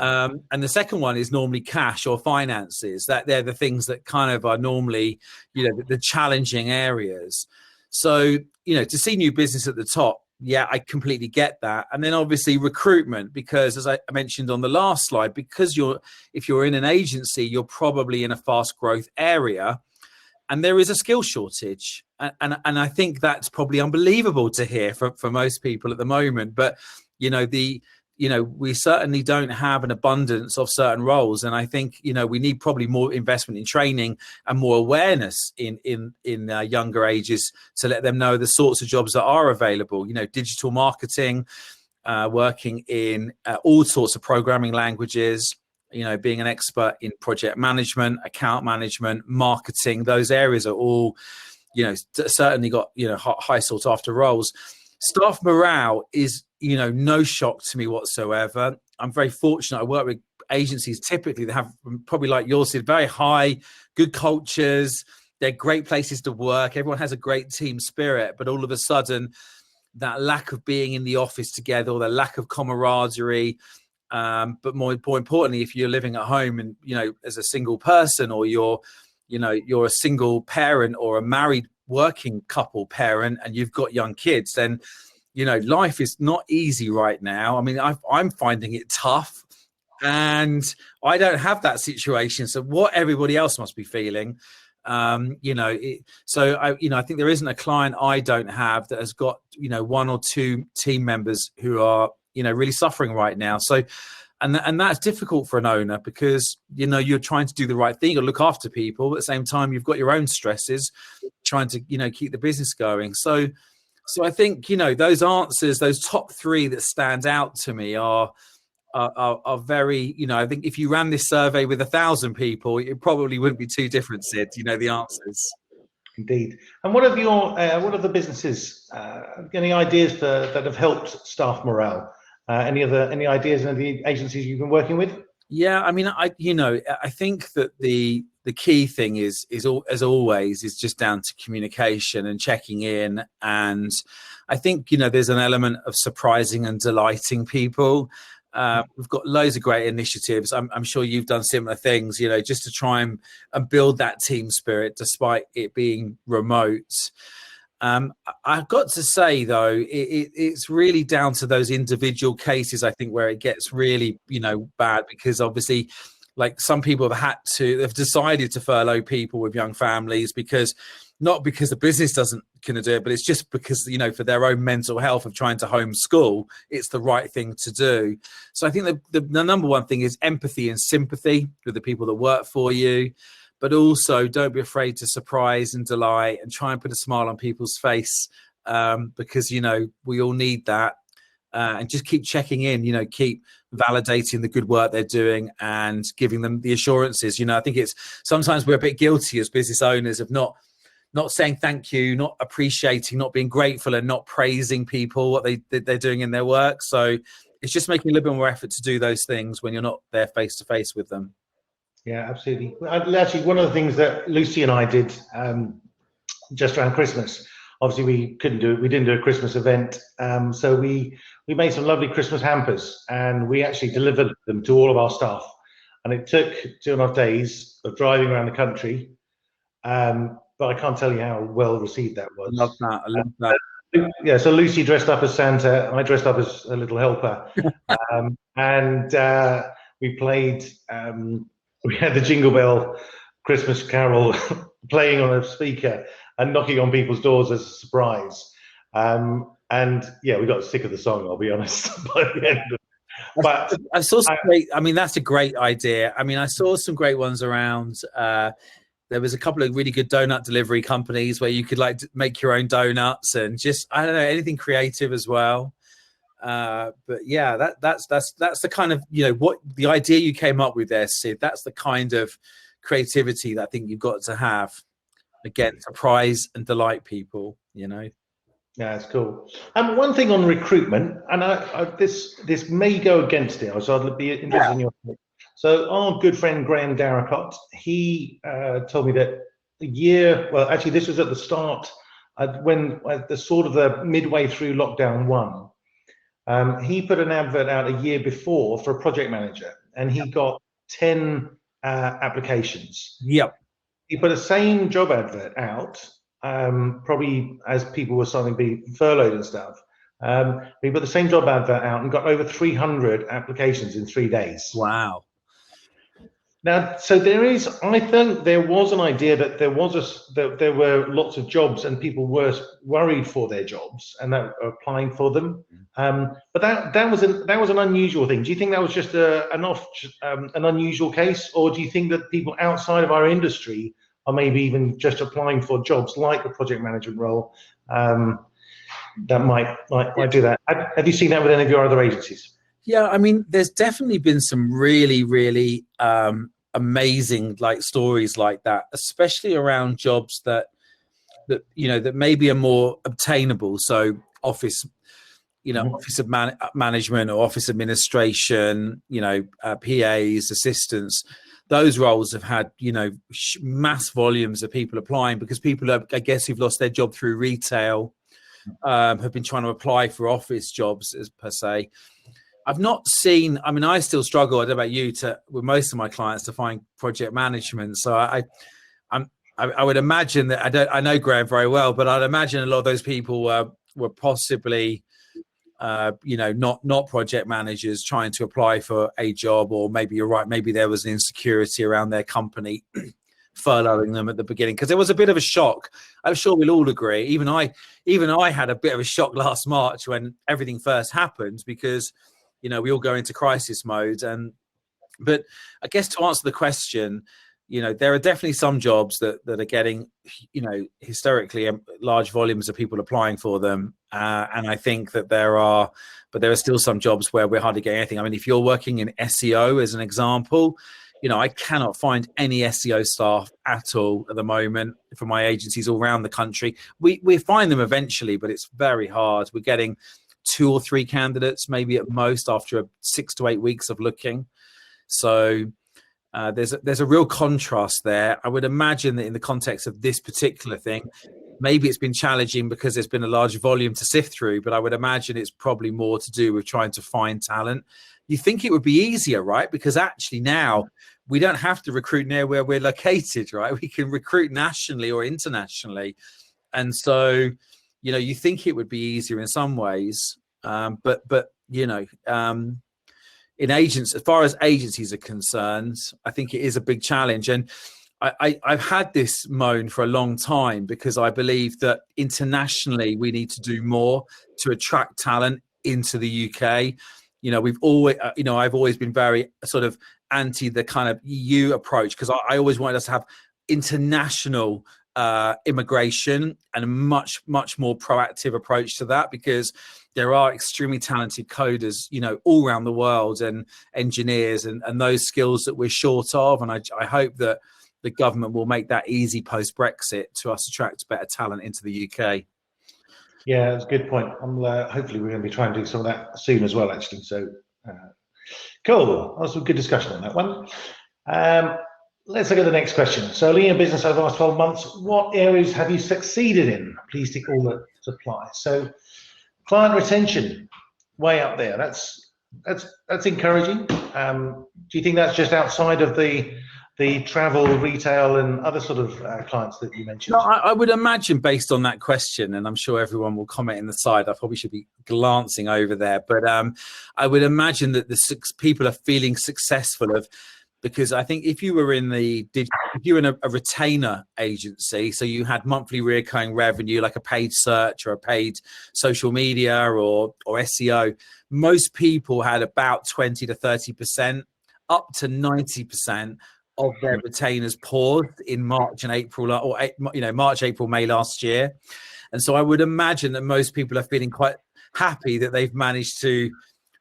And the second one is normally cash or finances. That they're the things that kind of are normally, the challenging areas. So, to see new business at the top, yeah, I completely get that. And then obviously recruitment, because as I mentioned on the last slide, because if you're in an agency, you're probably in a fast growth area and there is a skill shortage. And I think that's probably unbelievable to hear for most people at the moment. But, we certainly don't have an abundance of certain roles. And I think, we need probably more investment in training and more awareness in younger ages to let them know the sorts of jobs that are available, digital marketing, working in all sorts of programming languages, being an expert in project management, account management, marketing. Those areas are all, certainly got, high sought after roles. Staff morale is, no shock to me whatsoever. I'm very fortunate. I work with agencies typically that have, probably like yours, Syd, very high, good cultures. They're great places to work. Everyone has a great team spirit, but all of a sudden that lack of being in the office together, or the lack of camaraderie, but more importantly, if you're living at home and, as a single person, or you're a single parent or a married working couple parent and you've got young kids, then life is not easy right now. I mean, I'm finding it tough, and I don't have that situation. So what everybody else must be feeling, I think there isn't a client I don't have that has got one or two team members who are really suffering right now. So and that's difficult for an owner, because you're trying to do the right thing or look after people, but at the same time you've got your own stresses trying to keep the business going. So I think those answers, those top three that stand out to me are very, I think if you ran this survey with 1,000 people, it probably wouldn't be too different, Syd, the answers. Indeed. And what of the businesses, any ideas that have helped staff morale? Any ideas in the agencies you've been working with? Yeah, I mean, I think that the key thing is as always is just down to communication and checking in. And I think there's an element of surprising and delighting people. We've got loads of great initiatives. I'm sure you've done similar things, just to try and build that team spirit despite it being remote. I've got to say, though, it's really down to those individual cases, I think, where it gets really, bad, because obviously, like, some people have decided to furlough people with young families not because the business can do it, but it's just because, for their own mental health of trying to homeschool, it's the right thing to do. So I think the number one thing is empathy and sympathy with the people that work for you. But also, don't be afraid to surprise and delight and try and put a smile on people's face, because, we all need that. And just keep checking in, keep validating the good work they're doing and giving them the assurances. I think sometimes we're a bit guilty as business owners of not saying thank you, not appreciating, not being grateful, and not praising people, what they're doing in their work. So it's just making a little bit more effort to do those things when you're not there face to face with them. Yeah, absolutely. Actually, one of the things that Lucy and I did just around Christmas, obviously we didn't do a Christmas event, so we made some lovely Christmas hampers, and we actually delivered them to all of our staff and it took 2.5 days of driving around the country. But I can't tell you how well received that was. Love that. I love that. Yeah, so Lucy dressed up as Santa, I dressed up as a little helper, and we played. We had the Jingle Bell Christmas Carol playing on a speaker and knocking on people's doors as a surprise. And yeah, we got sick of the song, I'll be honest. By the end of it. But I saw some great. I mean, that's a great idea. I mean, I saw some great ones around. There was a couple of really good donut delivery companies where you could like make your own donuts and just, I don't know, anything creative as well. But yeah, that's the kind of, you know, what the idea you came up with there, Syd. That's the kind of creativity that I think you've got to have. Again, surprise and delight people, you know. Yeah, it's cool. One thing on recruitment, and this may go against it, so I'd be interested in your opinion. So our good friend Graham Darracott, he told me that well, actually this was at the start, when the sort of the midway through lockdown 1, he put an advert out a year before for a project manager, and he got 10 applications. Yep. He put the same job advert out, probably as people were starting to be furloughed and stuff. He put the same job advert out and got over 300 applications in 3 days. Wow. Now, so I think there was an idea that there were lots of jobs and people were worried for their jobs and that were applying for them. But that was an unusual thing. Do you think that was just an unusual case, or do you think that people outside of our industry are maybe even just applying for jobs like the project management role that might do that? Have you seen that with any of your other agencies? Yeah, I mean, there's definitely been some really, really amazing like stories like that, especially around jobs that you know that maybe are more obtainable. So office, you know, office of management or office administration, you know, PAs, assistants. Those roles have had, you know, mass volumes of people applying because people, I guess, who've lost their job through retail have been trying to apply for office jobs as per se. I've not seen, I mean, I still struggle, I don't know about you, with most of my clients to find project management. So I would imagine that, I know Graham very well, but I'd imagine a lot of those people were possibly, you know, not project managers trying to apply for a job, or maybe you're right, maybe there was an insecurity around their company furloughing them at the beginning, because there was a bit of a shock. I'm sure we'll all agree. Even I had a bit of a shock last March when everything first happened, because you know, we all go into crisis mode. But I guess to answer the question, you know, there are definitely some jobs that are getting, you know, historically large volumes of people applying for them. And I think that there are still some jobs where we're hardly getting anything. I mean, if you're working in SEO as an example, you know, I cannot find any SEO staff at all at the moment for my agencies all around the country. We find them eventually, but it's very hard. We're getting 2 or 3 candidates, maybe at most, after 6 to 8 weeks of looking. So there's a real contrast there. I would imagine that in the context of this particular thing, maybe it's been challenging because there's been a large volume to sift through, but I would imagine it's probably more to do with trying to find talent. You think it would be easier, right? Because actually now we don't have to recruit near where we're located, right? We can recruit nationally or internationally. And so, you know, you think it would be easier in some ways, but you know, in agents, as far as agencies are concerned, I think it is a big challenge. And I've had this moan for a long time, because I believe that internationally we need to do more to attract talent into the UK. You know, we've always, you know, I've always been very sort of anti the kind of EU approach, because I always wanted us to have international immigration and a much more proactive approach to that, because there are extremely talented coders, you know, all around the world, and engineers and those skills that we're short of. And I hope that the government will make that easy post Brexit to us attract better talent into the UK. Yeah, that's a good point. Hopefully we're going to be trying to do some of that soon as well, actually. So cool. That was a good discussion on that one. Let's look at the next question. So, leading a business over the last 12 months, what areas have you succeeded in? Please tick all that apply. So, client retention, way up there. That's that's encouraging. Do you think that's just outside of the travel, retail, and other sort of clients that you mentioned? No, I would imagine, based on that question, and I'm sure everyone will comment in the side, I probably should be glancing over there, but I would imagine that the people are feeling successful because I think if you were in a retainer agency, so you had monthly recurring revenue like a paid search or a paid social media or SEO, most people had about 20 to 30%, up to 90% of their retainers paused in March and April, or March, April, May last year. And so I would imagine that most people are feeling quite happy that they've managed to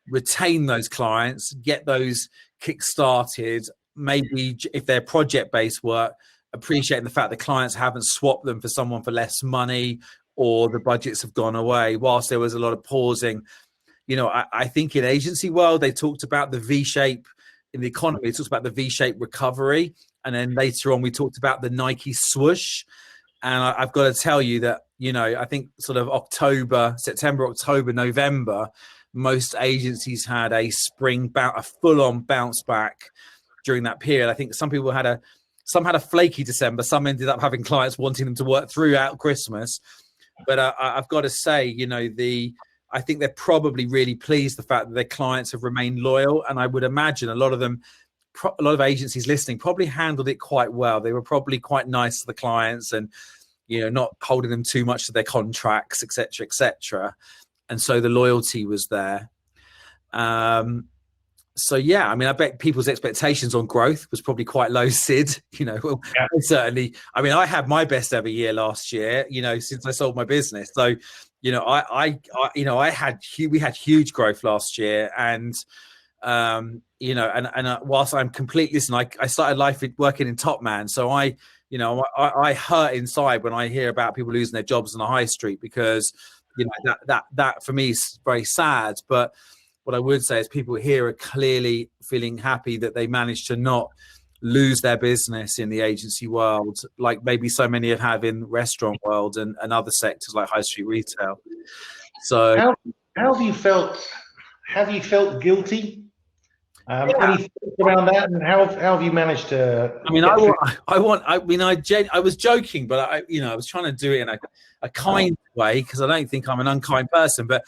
retain those clients, get those kick-started, maybe if they're project-based work, appreciating the fact that clients haven't swapped them for someone for less money or the budgets have gone away, whilst there was a lot of pausing. I think in agency world, they talked about the V-shape in the economy. It talks about the V-shaped recovery. And then later on, we talked about the Nike swoosh. And I've got to tell you that, I think sort of September, October, November, most agencies had a full-on bounce back during that period. I think some people had a flaky December. Some ended up having clients wanting them to work throughout Christmas. But I've got to say, I think they're probably really pleased the fact that their clients have remained loyal. And I would imagine a lot of agencies listening probably handled it quite well. They were probably quite nice to the clients and, not holding them too much to their contracts, et cetera, et cetera. And so the loyalty was there. So, yeah, I mean, I bet people's expectations on growth was probably quite low, Syd. Certainly. I mean, I had my best ever year last year, since I sold my business. So, we had huge growth last year, and whilst I'm completely, I started life working in Top Man, so I hurt inside when I hear about people losing their jobs on the high street, because that for me is very sad. But what I would say is people here are clearly feeling happy that they managed to not lose their business in the agency world, like maybe so many have in restaurant world and other sectors like high street retail. So how have you felt? Have you felt guilty? Any thoughts around that, and how have you managed to? I mean, I was joking, but I was trying to do it in a kind way, because I don't think I'm an unkind person, but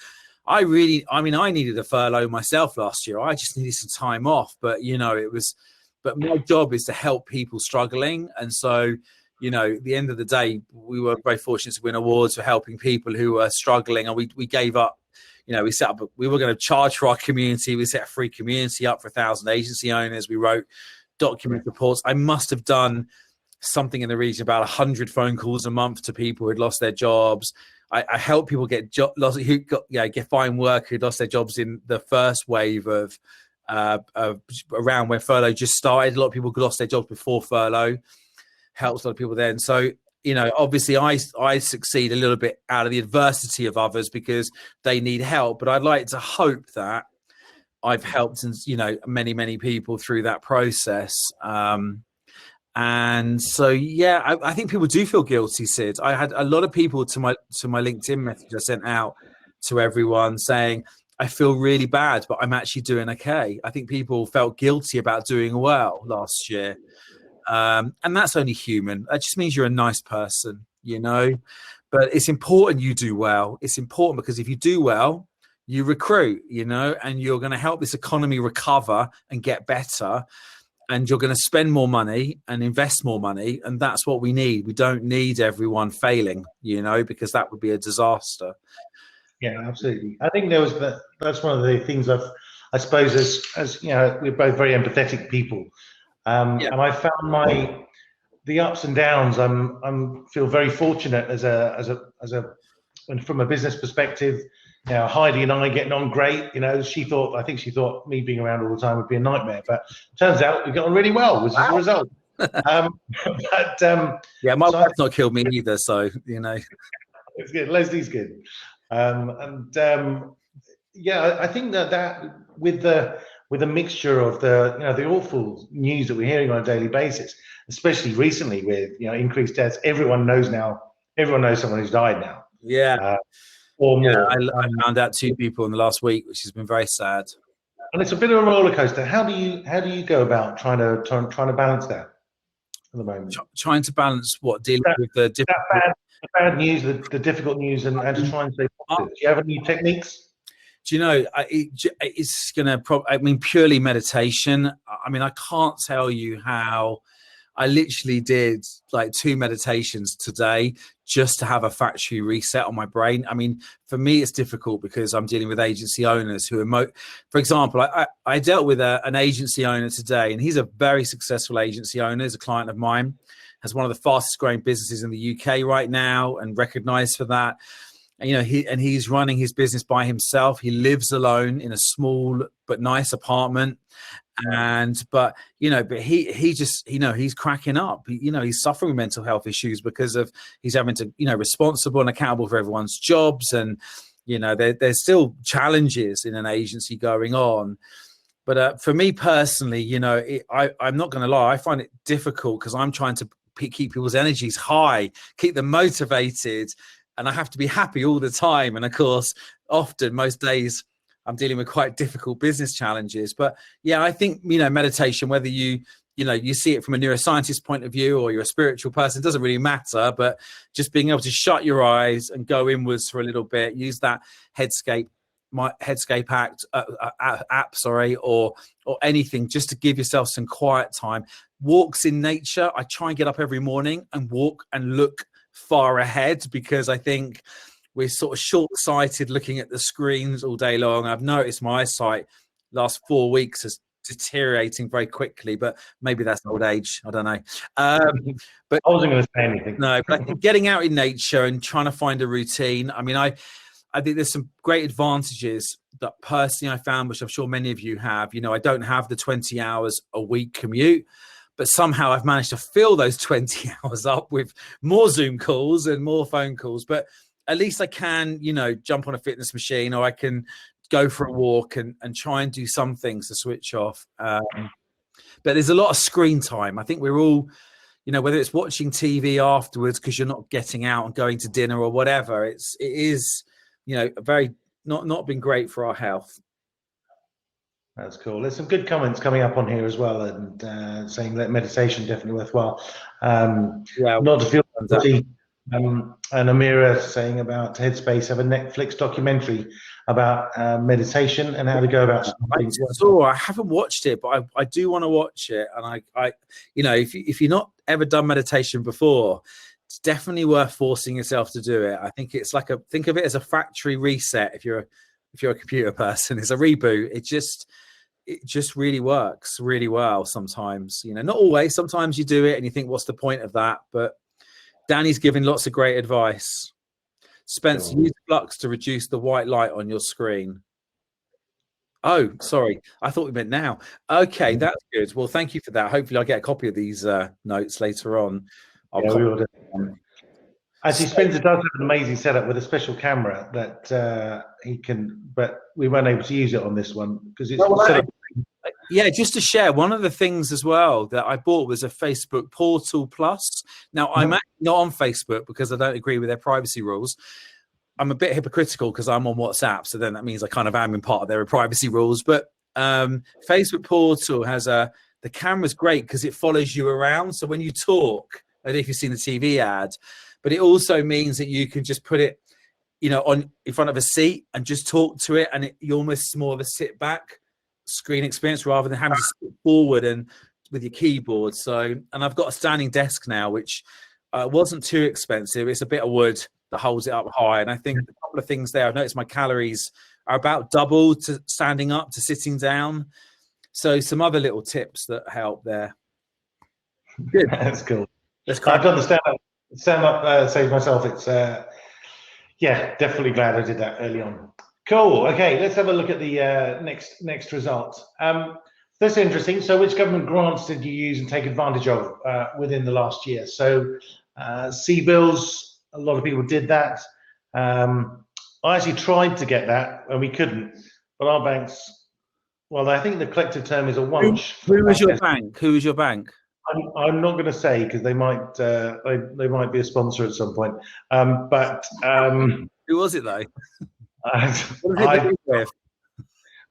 I needed a furlough myself last year. I just needed some time off, but But my job is to help people struggling. And so, at the end of the day, we were very fortunate to win awards for helping people who were struggling. And we gave up, we were going to charge for our community. We set a free community up for 1,000 agency owners. We wrote document reports. I must have done something in the region about 100 phone calls a month to people who'd lost their jobs. I helped people get find work who'd lost their jobs in the first wave of around when furlough just started. A lot of people lost their jobs before furlough. Helps a lot of people then. So, obviously I succeed a little bit out of the adversity of others because they need help. But I'd like to hope that I've helped, many, many people through that process. And so, yeah, I think people do feel guilty, Syd. I had a lot of people to my LinkedIn message I sent out to everyone saying, I feel really bad, but I'm actually doing okay. I think people felt guilty about doing well last year. And that's only human. That just means you're a nice person, but it's important you do well. It's important because if you do well, you recruit, and you're going to help this economy recover and get better. And you're going to spend more money and invest more money. And that's what we need. We don't need everyone failing, because that would be a disaster. Yeah, absolutely. I think that's one of the things I suppose as we're both very empathetic people. And I found the ups and downs. I'm feel very fortunate from a business perspective. Heidi and I getting on great. I think she thought me being around all the time would be a nightmare, but turns out we got on really well, which is the result. My wife's not killed me either, so it's good. Leslie's good, I think that with the mixture of the awful news that we're hearing on a daily basis, especially recently with increased deaths, everyone knows someone who's died now. Yeah. Or more. I found out 2 people in the last week, which has been very sad. and it's a bit of a roller coaster. How do you go about trying to balance that at the moment? Trying to balance what, dealing with the difficult... the bad news, the difficult news, and to try and stay positive. Do you have any techniques? Do you know, it's going to I mean, purely meditation. I mean, I can't tell you how I literally did like 2 meditations today just to have a factory reset on my brain. I mean, for me, it's difficult because I'm dealing with agency owners who for example, I dealt with an agency owner today, and he's a very successful agency owner. He's a client of mine, has one of the fastest growing businesses in the UK right now, and recognized for that. And, you know, he's running his business by himself. He lives alone in a small but nice apartment. But he just, he's cracking up. He's suffering mental health issues because of he's having to, responsible and accountable for everyone's jobs. And, there's still challenges in an agency going on. But for me personally, I'm not going to lie, I find it difficult because I'm trying to keep people's energies high, keep them motivated. And I have to be happy all the time. And of course, often, most days, I'm dealing with quite difficult business challenges. But yeah, I think, meditation, whether you see it from a neuroscientist point of view or you're a spiritual person, it doesn't really matter. But just being able to shut your eyes and go inwards for a little bit, use that Headscape app, or anything, just to give yourself some quiet time. Walks in nature. I try and get up every morning and walk and look far ahead, because I think we're sort of short-sighted looking at the screens all day long. I've noticed my eyesight last 4 weeks is deteriorating very quickly, but maybe that's old age. I don't know. But I wasn't going to say anything. No, but I think getting out in nature and trying to find a routine. I mean, I think there's some great advantages that personally I found, which I'm sure many of you have. I don't have the 20 hours a week commute, but somehow I've managed to fill those 20 hours up with more Zoom calls and more phone calls. But at least I can, jump on a fitness machine, or I can go for a walk and try and do some things to switch off. But there's a lot of screen time. I think we're all, whether it's watching TV afterwards because you're not getting out and going to dinner or whatever, it is, very not been great for our health. That's cool. There's some good comments coming up on here as well, and saying that meditation definitely worthwhile. Not to feel guilty. And Amira saying about Headspace have a Netflix documentary about meditation and how to go about something. I haven't watched it, but I do want to watch it. And I if you're not ever done meditation before, it's definitely worth forcing yourself to do it. I think it's like think of it as a factory reset. If you're a computer person, it's a reboot. It just really works really well sometimes. Not always. Sometimes you do it and you think, what's the point of that? But Danny's giving lots of great advice. Spencer, use flux to reduce the white light on your screen. Oh, sorry. I thought we meant now. Okay, that's good. Well, thank you for that. Hopefully I'll get a copy of these notes later on. Actually, Spencer does have an amazing setup with a special camera that he can, but we weren't able to use it on this one because it's set up. Yeah, just to share, one of the things as well that I bought was a Facebook Portal Plus. Now, I'm actually not on Facebook because I don't agree with their privacy rules. I'm a bit hypocritical because I'm on WhatsApp, so then that means I kind of am in part of their privacy rules. But Facebook Portal has the camera's great because it follows you around. So when you talk, I don't know if you've seen the TV ad, but it also means that you can just put it, on in front of a seat and just talk to it, and you almost more of a sit back screen experience rather than having to sit forward and with your keyboard. So, and I've got a standing desk now, which wasn't too expensive. It's a bit of wood that holds it up high. And I think a couple of things there, I've noticed my calories are about double to standing up to sitting down. So some other little tips that help there. Good. That's cool. I've done the stand up save myself. It's definitely glad I did that early on. Cool. Okay, let's have a look at the next result. That's interesting. So which government grants did you use and take advantage of within the last year? So C-bills, a lot of people did that. I actually tried to get that and we couldn't, but our banks, well, I think the collective term is a once. Who was your bank? Who was your bank? I'm not going to say because they might be a sponsor at some point. Who was it though?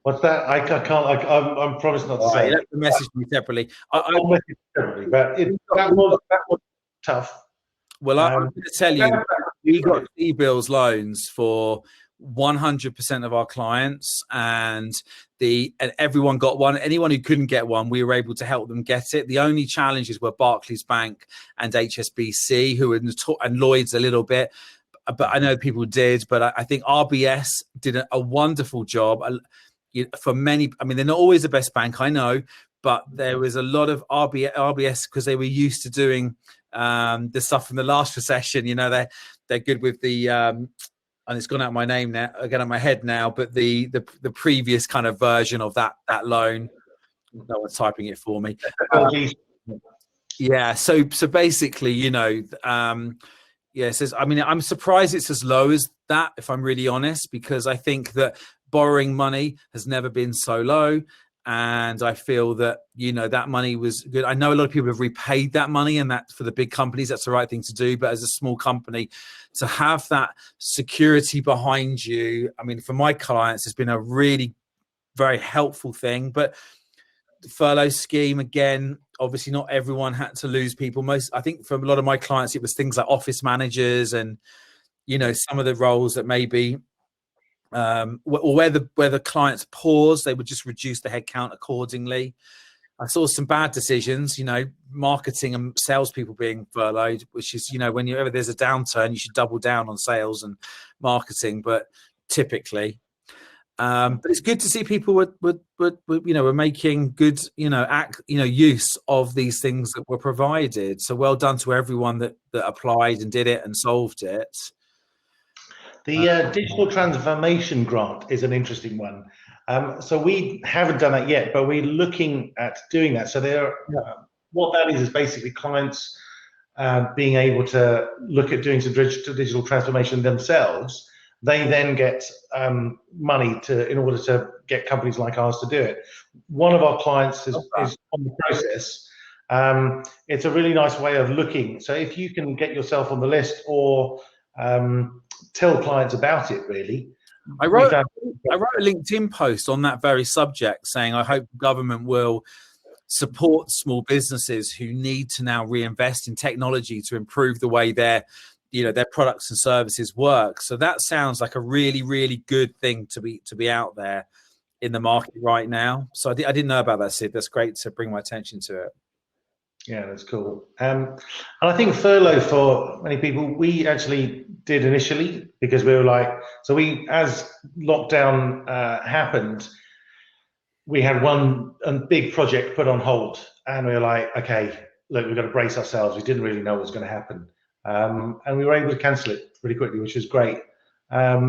What's that? I can't. I'm promised not to All right, say. you have to message me separately. I'll message separately, but that was tough. Well, I'm going to tell you, we got T-bills loans for 100% of our clients, and everyone got one. Anyone who couldn't get one, we were able to help them get it. The only challenges were Barclays Bank and HSBC, who were and Lloyd's a little bit. But I know people did. But I think RBS did a wonderful job. For many, I mean, they're not always the best bank, I know, but there was a lot of RBS because they were used to doing the stuff from the last recession. You know, they're good with the and it's gone out of my name now, again, on my head now, but the previous kind of version of that loan. No one's typing it for me. Yeah, so basically, you know, yeah, it says, I mean, I'm surprised it's as low as that, if I'm really honest, because I think that borrowing money has never been so low. And I feel that, you know, that money was good. I know a lot of people have repaid that money, and that for the big companies, that's the right thing to do. But as a small company, to have that security behind you, I mean, for my clients, it's been a really very helpful thing. But the furlough scheme, again, obviously not everyone had to lose people. I think for a lot of my clients, it was things like office managers and, you know, some of the roles that maybe or where the clients paused, they would just reduce the headcount accordingly. I saw some bad decisions, you know, marketing and salespeople being furloughed, which is, you know, whenever there's a downturn, you should double down on sales and marketing, but typically. But it's good to see people were making good, use of these things that were provided. So well done to everyone that applied and did it and solved it. The digital transformation grant is an interesting one. So we haven't done that yet, but we're looking at doing that. So what that is basically clients being able to look at doing some digital transformation themselves. They then get money in order to get companies like ours to do it. One of our clients is on the process. It's a really nice way of looking. So if you can get yourself on the list or tell clients about it, really. I wrote a LinkedIn post on that very subject saying, I hope government will support small businesses who need to now reinvest in technology to improve the way their products and services work. So that sounds like a really, really good thing to be out there in the market right now. So I didn't know about that, Syd. That's great to bring my attention to it. Yeah, that's cool. And I think furlough for many people, we actually did initially because we were like, as lockdown happened, we had one big project put on hold, and we were like, okay, look, we've got to brace ourselves. We didn't really know what was going to happen. And we were able to cancel it pretty quickly, which was great. I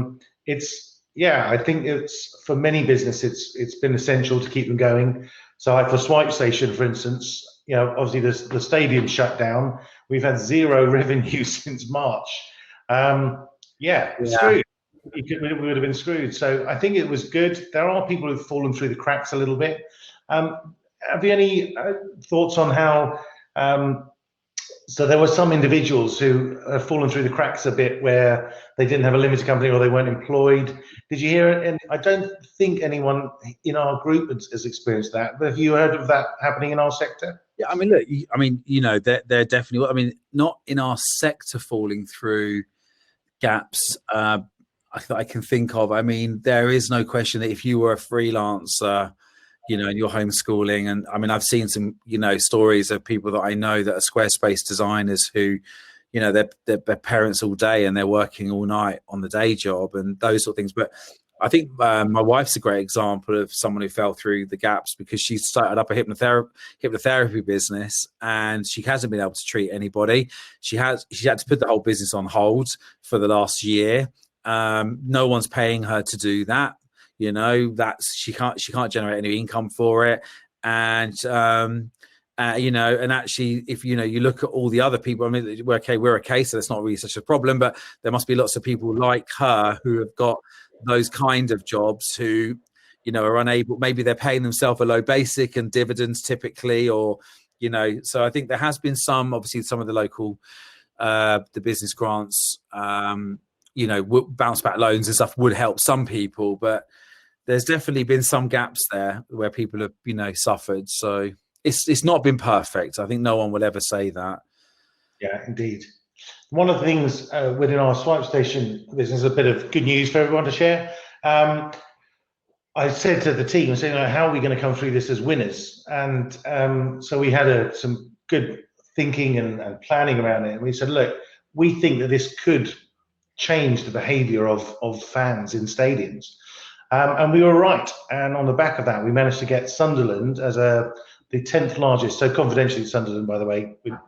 think it's for many businesses, it's been essential to keep them going. So for Swipe Station, for instance, obviously the stadium shut down. We've had zero revenue since March. Screwed. We would have been screwed. So I think it was good. There are people who've fallen through the cracks a little bit. Have you any thoughts on how? So there were some individuals who have fallen through the cracks a bit where they didn't have a limited company or they weren't employed. Did you hear it? And I don't think anyone in our group has experienced that. But have you heard of that happening in our sector? Yeah, I mean, look, they're definitely, not in our sector falling through gaps I can think of. I mean, there is no question that if you were a freelancer, and you're homeschooling, and I mean, I've seen some, stories of people that I know that are Squarespace designers who, they're parents all day and they're working all night on the day job and those sort of things. But I think my wife's a great example of someone who fell through the gaps because she started up a hypnotherapy business and she hasn't been able to treat anybody. She had to put the whole business on hold for the last year. No one's paying her to do that. She can't generate any income for it. And, and actually, if, you look at all the other people, I mean, we're okay. So that's not really such a problem, but there must be lots of people like her who have got those kind of jobs who, are unable, maybe they're paying themselves a low basic and dividends typically, or, so I think there has been obviously some of the local, the business grants, bounce back loans and stuff would help some people, but there's definitely been some gaps there where people have, you know, suffered. So it's not been perfect. I think no one will ever say that. Yeah, indeed. One of the things within our swipe station business, a bit of good news for everyone to share. I said to the team, saying, how are we going to come through this as winners? And so we had some good thinking and planning around it. And we said, look, we think that this could change the behaviour of fans in stadiums. And we were right. And on the back of that, we managed to get Sunderland as the 10th largest. So confidentially, Sunderland, by the way, we're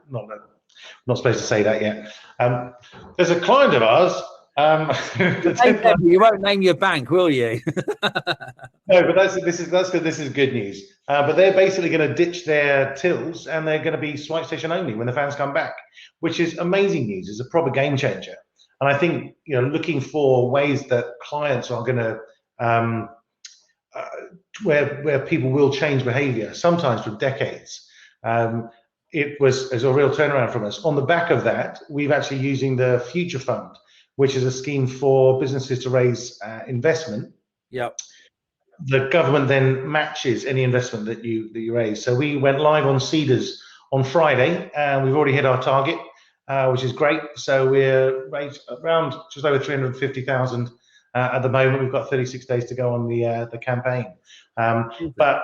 not supposed to say that yet. There's a client of ours. You won't name your bank, will you? No, but this is good news. But they're basically going to ditch their tills and they're going to be swipe station only when the fans come back, which is amazing news. It's a proper game changer. And I think, you know, looking for ways that clients are going to where people will change behaviour, sometimes for decades. It's a real turnaround from us. On the back of that, we've actually using the Future Fund, which is a scheme for businesses to raise investment. Yep. The government then matches any investment that you raise. So we went live on Cedars on Friday, and we've already hit our target, which is great. So we're raised around just over 350,000 at the moment. We've got 36 days to go on the campaign. But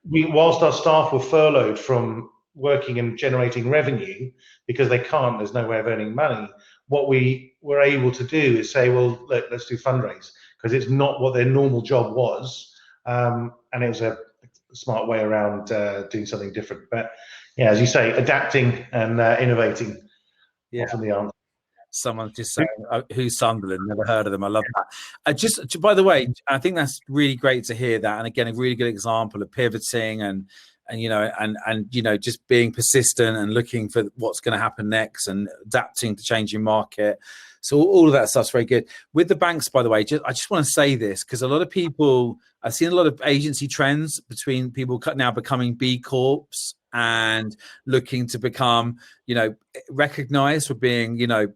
whilst our staff were furloughed from working and generating revenue because they can't, there's no way of earning money, what we were able to do is say, well, look, let's do fundraise, because it's not what their normal job was. And it was a smart way around doing something different. But yeah, as you say, adapting and innovating. Yeah. Often the answer. Someone just saying, who's Sunderland? Never heard of them. I love that. By the way, I think that's really great to hear that. And again, a really good example of pivoting and you know, and you know, just being persistent and looking for what's going to happen next and adapting to changing market. So all of that stuff's very good. With the banks, by the way, I just want to say this, because a lot of people, I've seen a lot of agency trends between people now becoming B Corps and looking to become, you know, recognized for being, you know,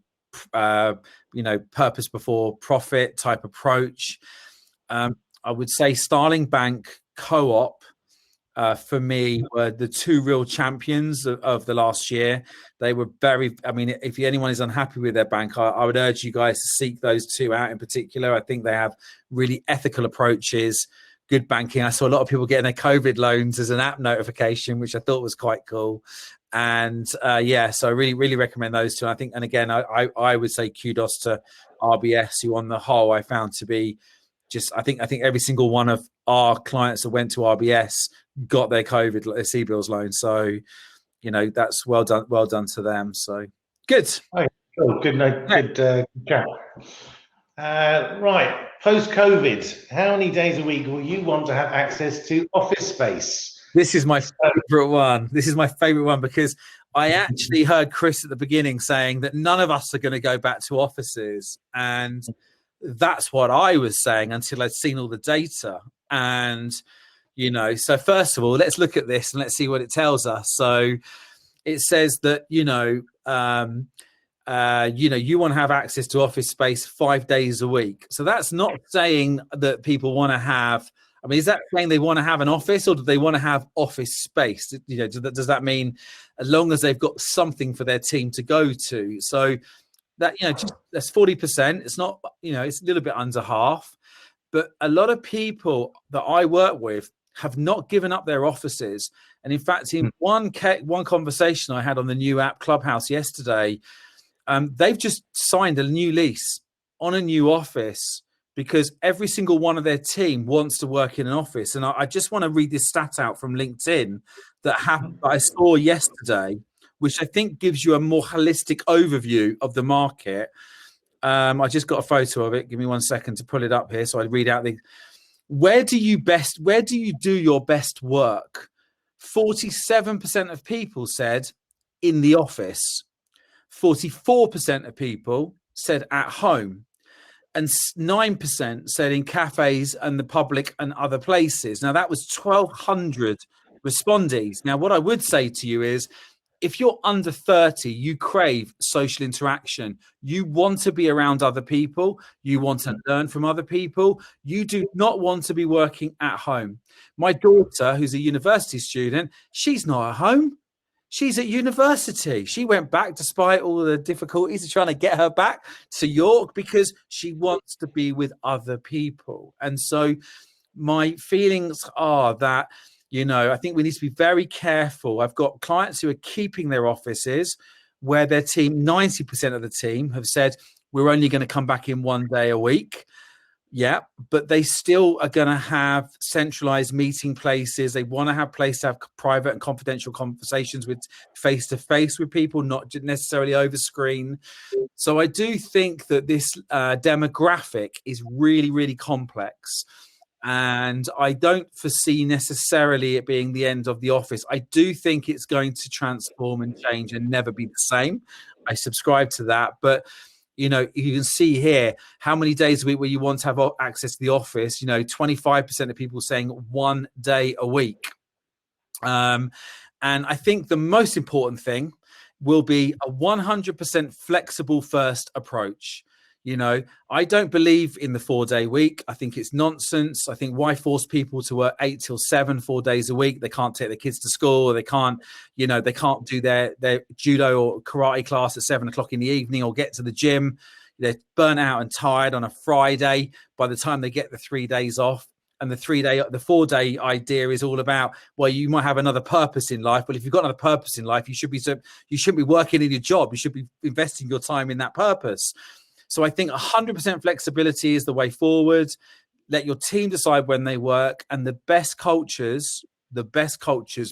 purpose before profit type approach. I would say Starling Bank, Co-op, for me, were the two real champions of the last year. They were I mean, if anyone is unhappy with their bank, I would urge you guys to seek those two out in particular. I think they have really ethical approaches, good banking. I saw a lot of people getting their COVID loans as an app notification, which I thought was quite cool. And so I really, really recommend those two. I think, and again, I would say kudos to RBS, who on the whole I found to be I think every single one of our clients that went to RBS got their COVID, their CBILS loan. So, you know, that's well done to them. So good. Oh, good chat. Right, post-COVID, how many days a week will you want to have access to office space? This is my favorite one. This is my favorite one because I actually heard Chris at the beginning saying that none of us are going to go back to offices. And that's what I was saying until I'd seen all the data. And, you know, so first of all, let's look at this and let's see what it tells us. So it says that, you want to have access to office space 5 days a week. So that's not saying that people want to have, I mean, is that saying they want to have an office, or do they want to have office space? You know, does that mean as long as they've got something for their team to go to? So that, you know, just that's 40%. It's not, you know, it's a little bit under half. But a lot of people that I work with have not given up their offices. And in fact, in one conversation I had on the new app Clubhouse yesterday, they've just signed a new lease on a new office because every single one of their team wants to work in an office. And I just want to read this stat out from LinkedIn that I saw yesterday, which I think gives you a more holistic overview of the market. I just got a photo of it. Give me 1 second to pull it up here. So I read out where do you do your best work? 47% of people said in the office. 44% of people said at home. And 9% said in cafes and the public and other places. Now, that was 1,200 respondees. Now, what I would say to you is, if you're under 30, you crave social interaction. You want to be around other people. You want to learn from other people. You do not want to be working at home. My daughter, who's a university student, she's not at home. She's at university. She went back despite all the difficulties of trying to get her back to York because she wants to be with other people. And so my feelings are that, I think we need to be very careful. I've got clients who are keeping their offices where their team, 90% of the team have said, we're only going to come back in 1 day a week. Yeah, but they still are going to have centralized meeting places. They want to have places to have private and confidential conversations with face-to-face with people, not necessarily over screen. So I do think that this demographic is really, really complex. And I don't foresee necessarily it being the end of the office. I do think it's going to transform and change and never be the same. I subscribe to that. But, you can see here how many days a week where you want to have access to the office. 25% of people saying 1 day a week. And I think the most important thing will be a 100% flexible first approach. I don't believe in the 4-day week. I think it's nonsense. I think why force people to work 8 till 7, 4 days a week? They can't take their kids to school. Or they can't do their judo or karate class at 7 o'clock in the evening or get to the gym. They're burnt out and tired on a Friday by the time they get the 3 days off. And the 4-day idea is all about, well, you might have another purpose in life. But if you've got another purpose in life, you shouldn't be working in your job. You should be investing your time in that purpose. So I think 100% flexibility is the way forward. Let your team decide when they work, and the best cultures,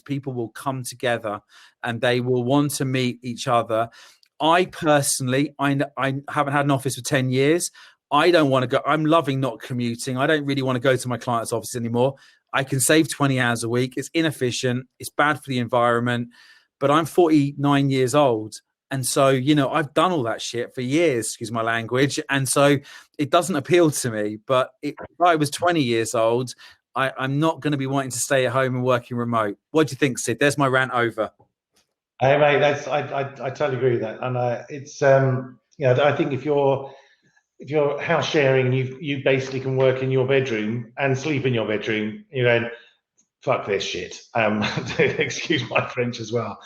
people will come together and they will want to meet each other. I personally, I haven't had an office for 10 years. I don't want to go. I'm loving not commuting. I don't really want to go to my client's office anymore. I can save 20 hours a week. It's inefficient. It's bad for the environment, but I'm 49 years old. And so, I've done all that shit for years, excuse my language. And so it doesn't appeal to me. But if I was 20 years old, I'm not going to be wanting to stay at home and working remote. What do you think, Syd? There's my rant over. Hey, mate, I totally agree with that. And it's, I think if you're house sharing, you basically can work in your bedroom and sleep in your bedroom, fuck this shit. Excuse my French as well.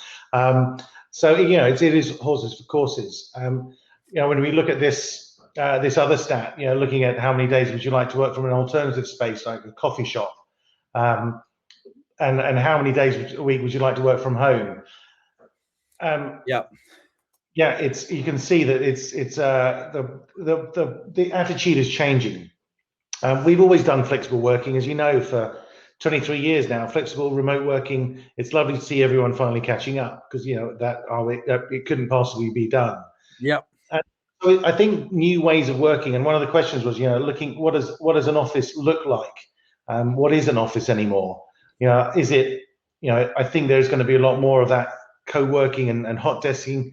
So, it is horses for courses. When we look at this other stat, looking at how many days would you like to work from an alternative space like a coffee shop, and how many days a week would you like to work from home? You can see that it's the attitude is changing. We've always done flexible working, as you know, for 23 years now, flexible remote working. It's lovely to see everyone finally catching up because it couldn't possibly be done. So I think new ways of working, and one of the questions was, looking what does an office look like? What is an office anymore? Is it? I think there's going to be a lot more of that co-working and hot desking.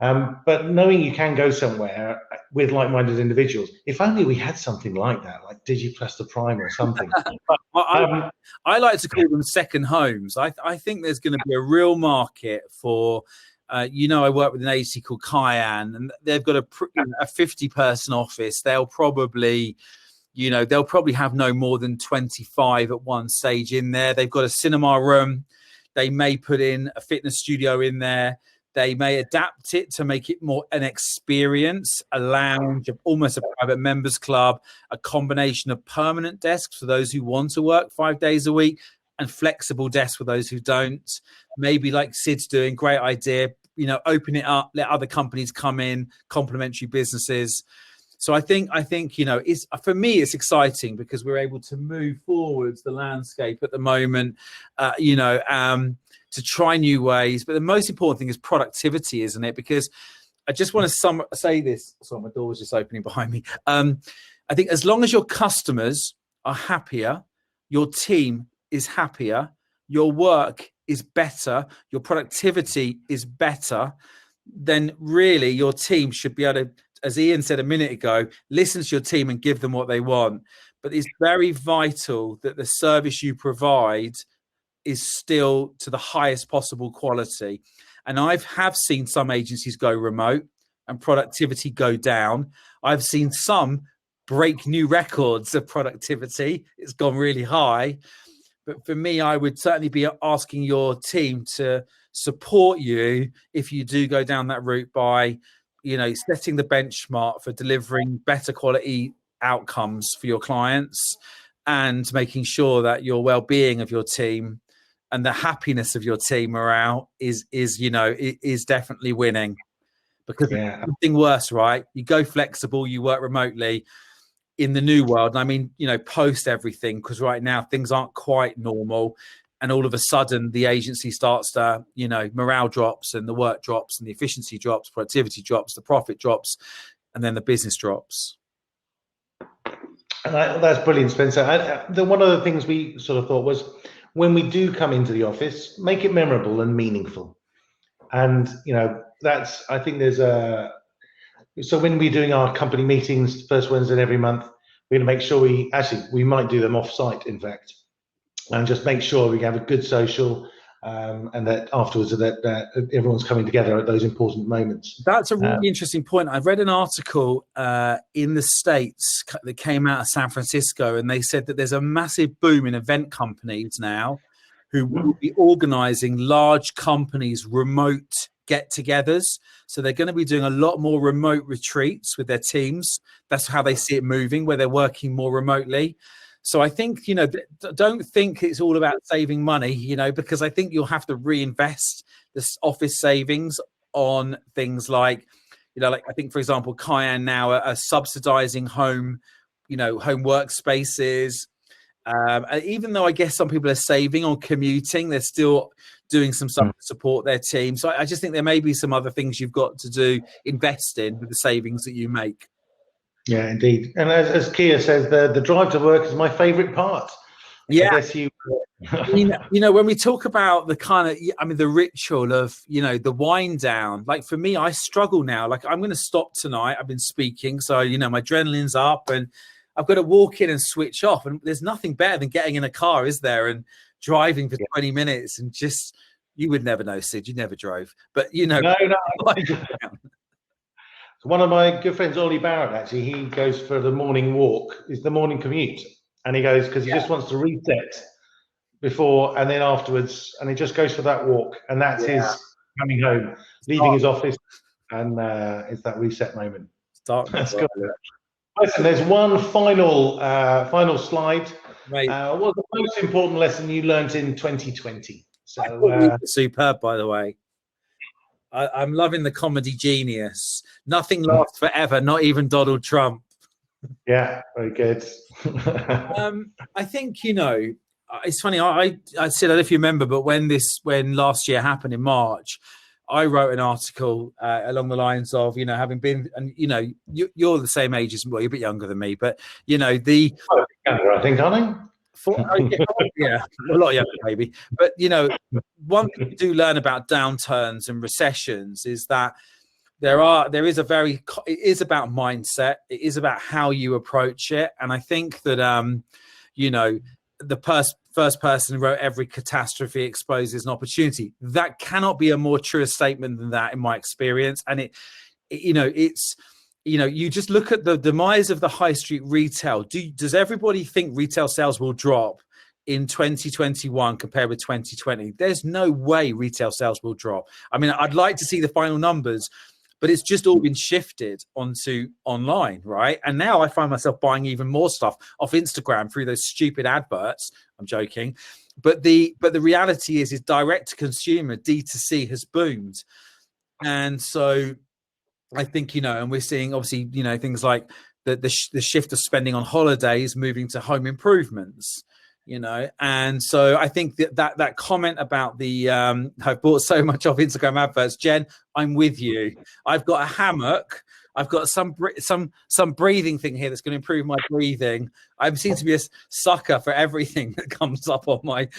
But knowing you can go somewhere with like-minded individuals, if only we had something like that, like Digi-Cluster Prime or something. I like to call them second homes. I think there's going to be a real market for, I work with an agency called Cayenne, and they've got a 50-person office. They'll probably have no more than 25 at one stage in there. They've got a cinema room. They may put in a fitness studio in there. They may adapt it to make it more an experience, a lounge, almost a private members club, a combination of permanent desks for those who want to work 5 days a week and flexible desks for those who don't. Maybe like Syd's doing, great idea, open it up, let other companies come in, complementary businesses. So I think it's, for me, it's exciting because we're able to move forwards the landscape at the moment, to try new ways. But the most important thing is productivity, isn't it? Because I just want to say this. Sorry, my door was just opening behind me. I think as long as your customers are happier, your team is happier, your work is better, your productivity is better, then really your team should be able to, as Ian said a minute ago, listen to your team and give them what they want. But it's very vital that the service you provide is still to the highest possible quality. And I have seen some agencies go remote and productivity go down. I've seen some break new records of productivity. It's gone really high. But for me, I would certainly be asking your team to support you if you do go down that route by, setting the benchmark for delivering better quality outcomes for your clients and making sure that your well-being of your team and the happiness of your team morale is definitely winning. Because there's nothing worse, right? You go flexible, you work remotely in the new world. And I mean, post everything, because right now things aren't quite normal. And all of a sudden the agency starts to, morale drops and the work drops and the efficiency drops, productivity drops, the profit drops, and then the business drops. That's brilliant, Spencer. One of the things we sort of thought was, when we do come into the office, make it memorable and meaningful. And, I think there's so when we're doing our company meetings, first Wednesday every month, we're going to make sure we might do them off-site, in fact, and just make sure we have a good social, and that afterwards that everyone's coming together at those important moments. That's a really interesting point. I've read an article in the States that came out of San Francisco, and they said that there's a massive boom in event companies now who will be organizing large companies' remote get-togethers. So they're going to be doing a lot more remote retreats with their teams. That's how they see it moving, where they're working more remotely. So I think, don't think it's all about saving money, because I think you'll have to reinvest this office savings on things like, like I think, for example, Cayenne now are subsidizing home workspaces. Even though I guess some people are saving on commuting, they're still doing some stuff to support their team. So I just think there may be some other things you've got to invest in with the savings that you make. Yeah, indeed. And as Kia says, the drive to work is my favorite part. Yeah. I guess when we talk about the ritual of, the wind down, like for me, I struggle now. Like I'm going to stop tonight. I've been speaking. So, my adrenaline's up and I've got to walk in and switch off. And there's nothing better than getting in a car, is there? And driving for 20 minutes and just, you would never know, Syd, you never drove, but No. One of my good friends, Ollie Barrett, actually, he goes for the morning walk, is the morning commute. And he goes, because he just wants to reset before and then afterwards. And he just goes for that walk. And that's his coming home, leaving his office. And it's that reset moment. That's good. Listen, there's one final slide. Right. What's the most important lesson you learned in 2020? So superb, by the way. I'm loving the comedy genius. Nothing lasts forever, not even Donald Trump. Yeah, very good. I think, it's funny. I said, I don't know if you remember, but when last year happened in March, I wrote an article along the lines of, having been, and you're the same age as, well, you're a bit younger than me, but younger, I think, aren't I? Yeah, a lot younger, maybe. But one thing you do learn about downturns and recessions is that it is about mindset. It is about how you approach it, and I think that the first person who wrote every catastrophe exposes an opportunity. That cannot be a more true statement than that, in my experience. And you just look at the demise of the high street retail. Does everybody think retail sales will drop in 2021 compared with 2020? There's no way retail sales will drop. I mean, I'd like to see the final numbers, but it's just all been shifted onto online, right? And now I find myself buying even more stuff off Instagram through those stupid adverts. I'm joking. But the reality is direct to consumer, D2C, has boomed. And so I think, and we're seeing obviously, things like the shift of spending on holidays moving to home improvements, and so I think that comment about I've bought so much off Instagram adverts, Jen, I'm with you. I've got a hammock. I've got some breathing thing here that's going to improve my breathing. I seem to be a sucker for everything that comes up on the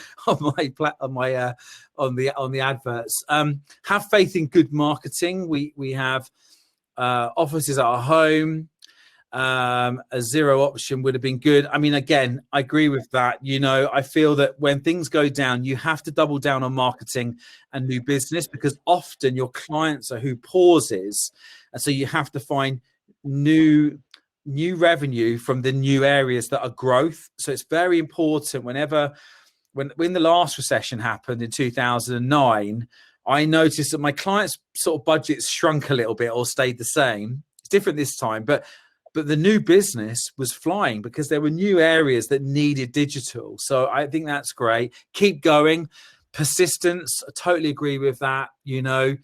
adverts. Have faith in good marketing. We have offices at our home. A zero option would have been good. I mean, again, I agree with that. You know, I feel that when things go down, you have to double down on marketing and new business, because often your clients are who pauses. And so you have to find new revenue from the new areas that are growth. So it's very important when the last recession happened in 2009, I noticed that my clients' sort of budgets shrunk a little bit or stayed the same. It's different this time, but the new business was flying because there were new areas that needed digital. So I think that's great. Keep going. Persistence, I totally agree with that. You know,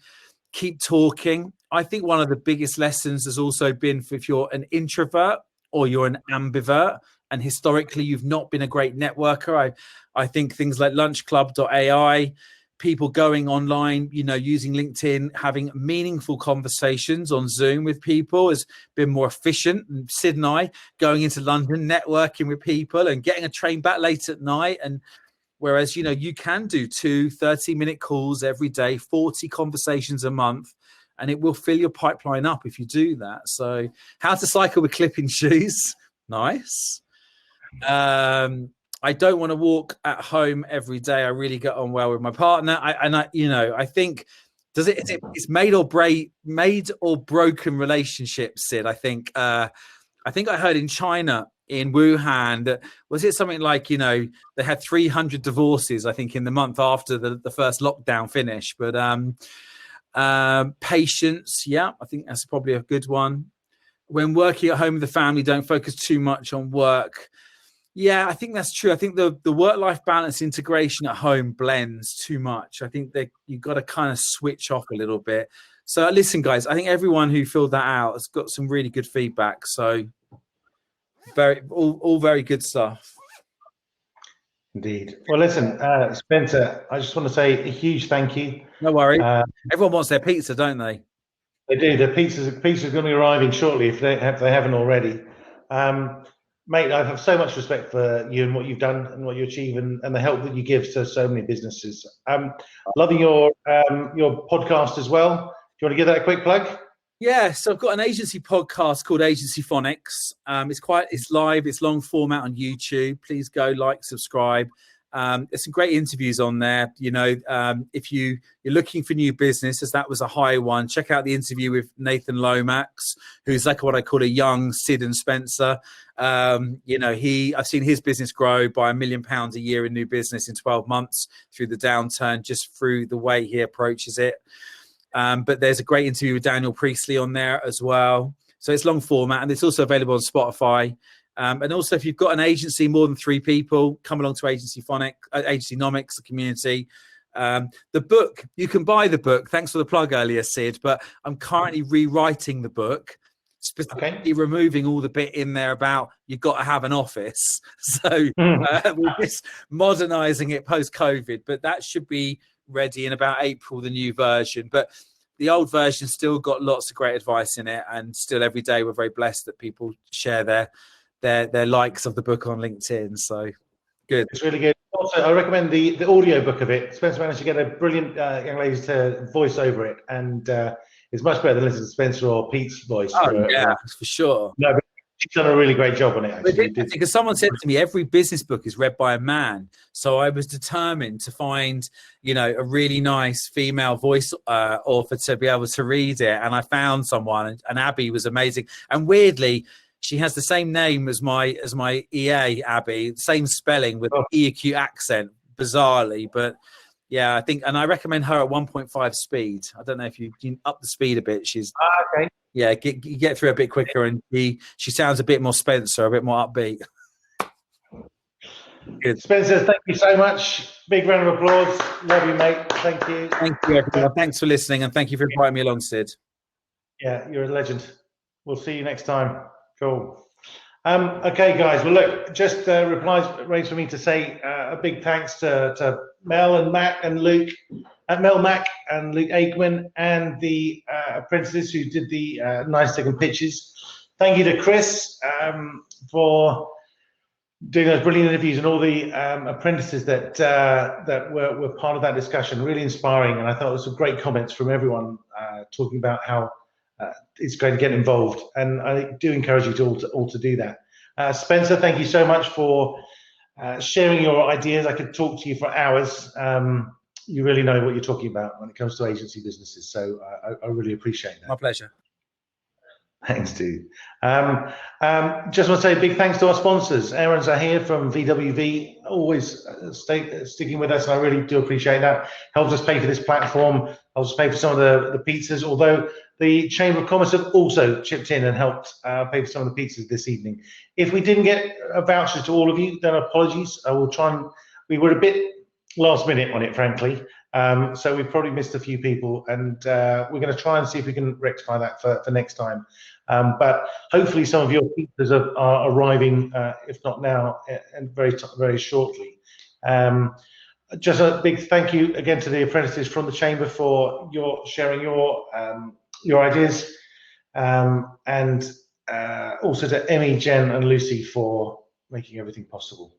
keep talking. I think one of the biggest lessons has also been if you're an introvert or you're an ambivert, and historically you've not been a great networker. I think things like lunchclub.ai, people going online, you know, using LinkedIn, having meaningful conversations on Zoom with people has been more efficient. And Syd and I going into London, networking with people and getting a train back late at night. And whereas, you know, you can do 2 30-minute calls every day, 40 conversations a month, and it will fill your pipeline up if you do that. So how to cycle with clipping shoes. Nice. I don't want to walk at home every day. I really get on well with my partner. I think it's made or broken relationships, Syd. I think I heard in China, in Wuhan, that was it something like, you know, they had 300 divorces, I think, in the month after the first lockdown finished. But patience, yeah, I think that's probably a good one. When working at home with the family, don't focus too much on work. Yeah, I think that's true. I think the work-life balance integration at home blends too much. I think that you've got to kind of switch off a little bit. So listen, guys, I think everyone who filled that out has got some really good feedback. So all very good stuff. Indeed. Well, listen, Spencer, I just want to say a huge thank you. No worries. Everyone wants their pizza, don't they? They do. The pizza's going to be arriving shortly if they haven't already. Mate, I have so much respect for you and what you've done and what you achieve and the help that you give to so many businesses. Loving your podcast as well. Do you want to give that a quick plug? Yeah, so I've got an agency podcast called Agency Phonics. It's live, it's long format on YouTube. Please go like, subscribe. There's some great interviews on there. You know, if you're looking for new business, as that was a high one, check out the interview with Nathan Lomax, who's like what I call a young Syd and Spencer. You know, I've seen his business grow by £1 million a year in new business in 12 months through the downturn, just through the way he approaches it. But there's a great interview with Daniel Priestley on there as well. So it's long format, and it's also available on Spotify. And also, if you've got an agency, more than 3 people, come along to Agency Nomics, the community. The book, you can buy the book. Thanks for the plug earlier, Syd. But I'm currently rewriting the book, specifically removing all the bit in there about you've got to have an office. So we're just modernising it post-COVID. But that should be ready in about April, the new version. But the old version still got lots of great advice in it. And still every day we're very blessed that people share their likes of the book on LinkedIn. So good. It's really good. Also, I recommend the audio book of it. Spencer managed to get a brilliant young lady to voice over it, and it's much better than listening to Spencer or Pete's voice. For sure. No, but she's done a really great job on it, actually. Because someone said to me, every business book is read by a man. So I was determined to find, you know, a really nice female voice author to be able to read it. And I found someone, and Abby was amazing. And weirdly, she has the same name as my EA, Abby, same spelling with EQ accent, bizarrely. But yeah, I think, and I recommend her at 1.5 speed. I don't know if you can up the speed a bit. She's okay. Yeah, get through a bit quicker, and she sounds a bit more Spencer, a bit more upbeat. Good. Spencer, thank you so much. Big round of applause. Love you, mate. Thank you. Thank you, everyone. Thanks for listening, and thank you for inviting me along, Syd. Yeah, you're a legend. We'll see you next time. Cool. Okay, guys. Well, look, just replies raised for me to say a big thanks to Mel and Mack and Luke, Mel Mack and Luke Aikman, and the Apprentices who did the nice second pitches. Thank you to Chris for doing those brilliant interviews, and all the apprentices that were part of that discussion. Really inspiring, and I thought it was some great comments from everyone talking about how it's great to get involved, and I do encourage you to all to do that. Spencer, thank you so much for sharing your ideas. I could talk to you for hours. You really know what you're talking about when it comes to agency businesses, so I really appreciate that. My pleasure. Thanks, dude. Just want to say a big thanks to our sponsors. Aaron's are here from VWV, always sticking with us, and I really do appreciate that. Helps us pay for this platform, helps us pay for some of the pizzas, although the Chamber of Commerce have also chipped in and helped pay for some of the pizzas this evening. If we didn't get a voucher to all of you, then apologies. I will try and, we were a bit last minute on it, frankly. So we've probably missed a few people, and we're going to try and see if we can rectify that for next time. But hopefully some of your pizzas are arriving, if not now, and very shortly. Just a big thank you again to the apprentices from the Chamber for sharing your ideas, and also to Emmy, Jen, and Lucy for making everything possible.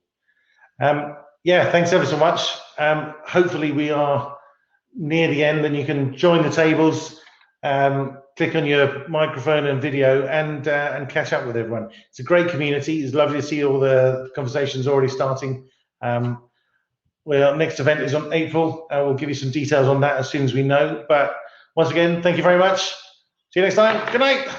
Yeah, thanks ever so much. Hopefully we are near the end, and you can join the tables, click on your microphone and video, and catch up with everyone. It's a great community. It's lovely to see all the conversations already starting. Our next event is on April. We'll give you some details on that as soon as we know. But once again, thank you very much. See you next time. Good night.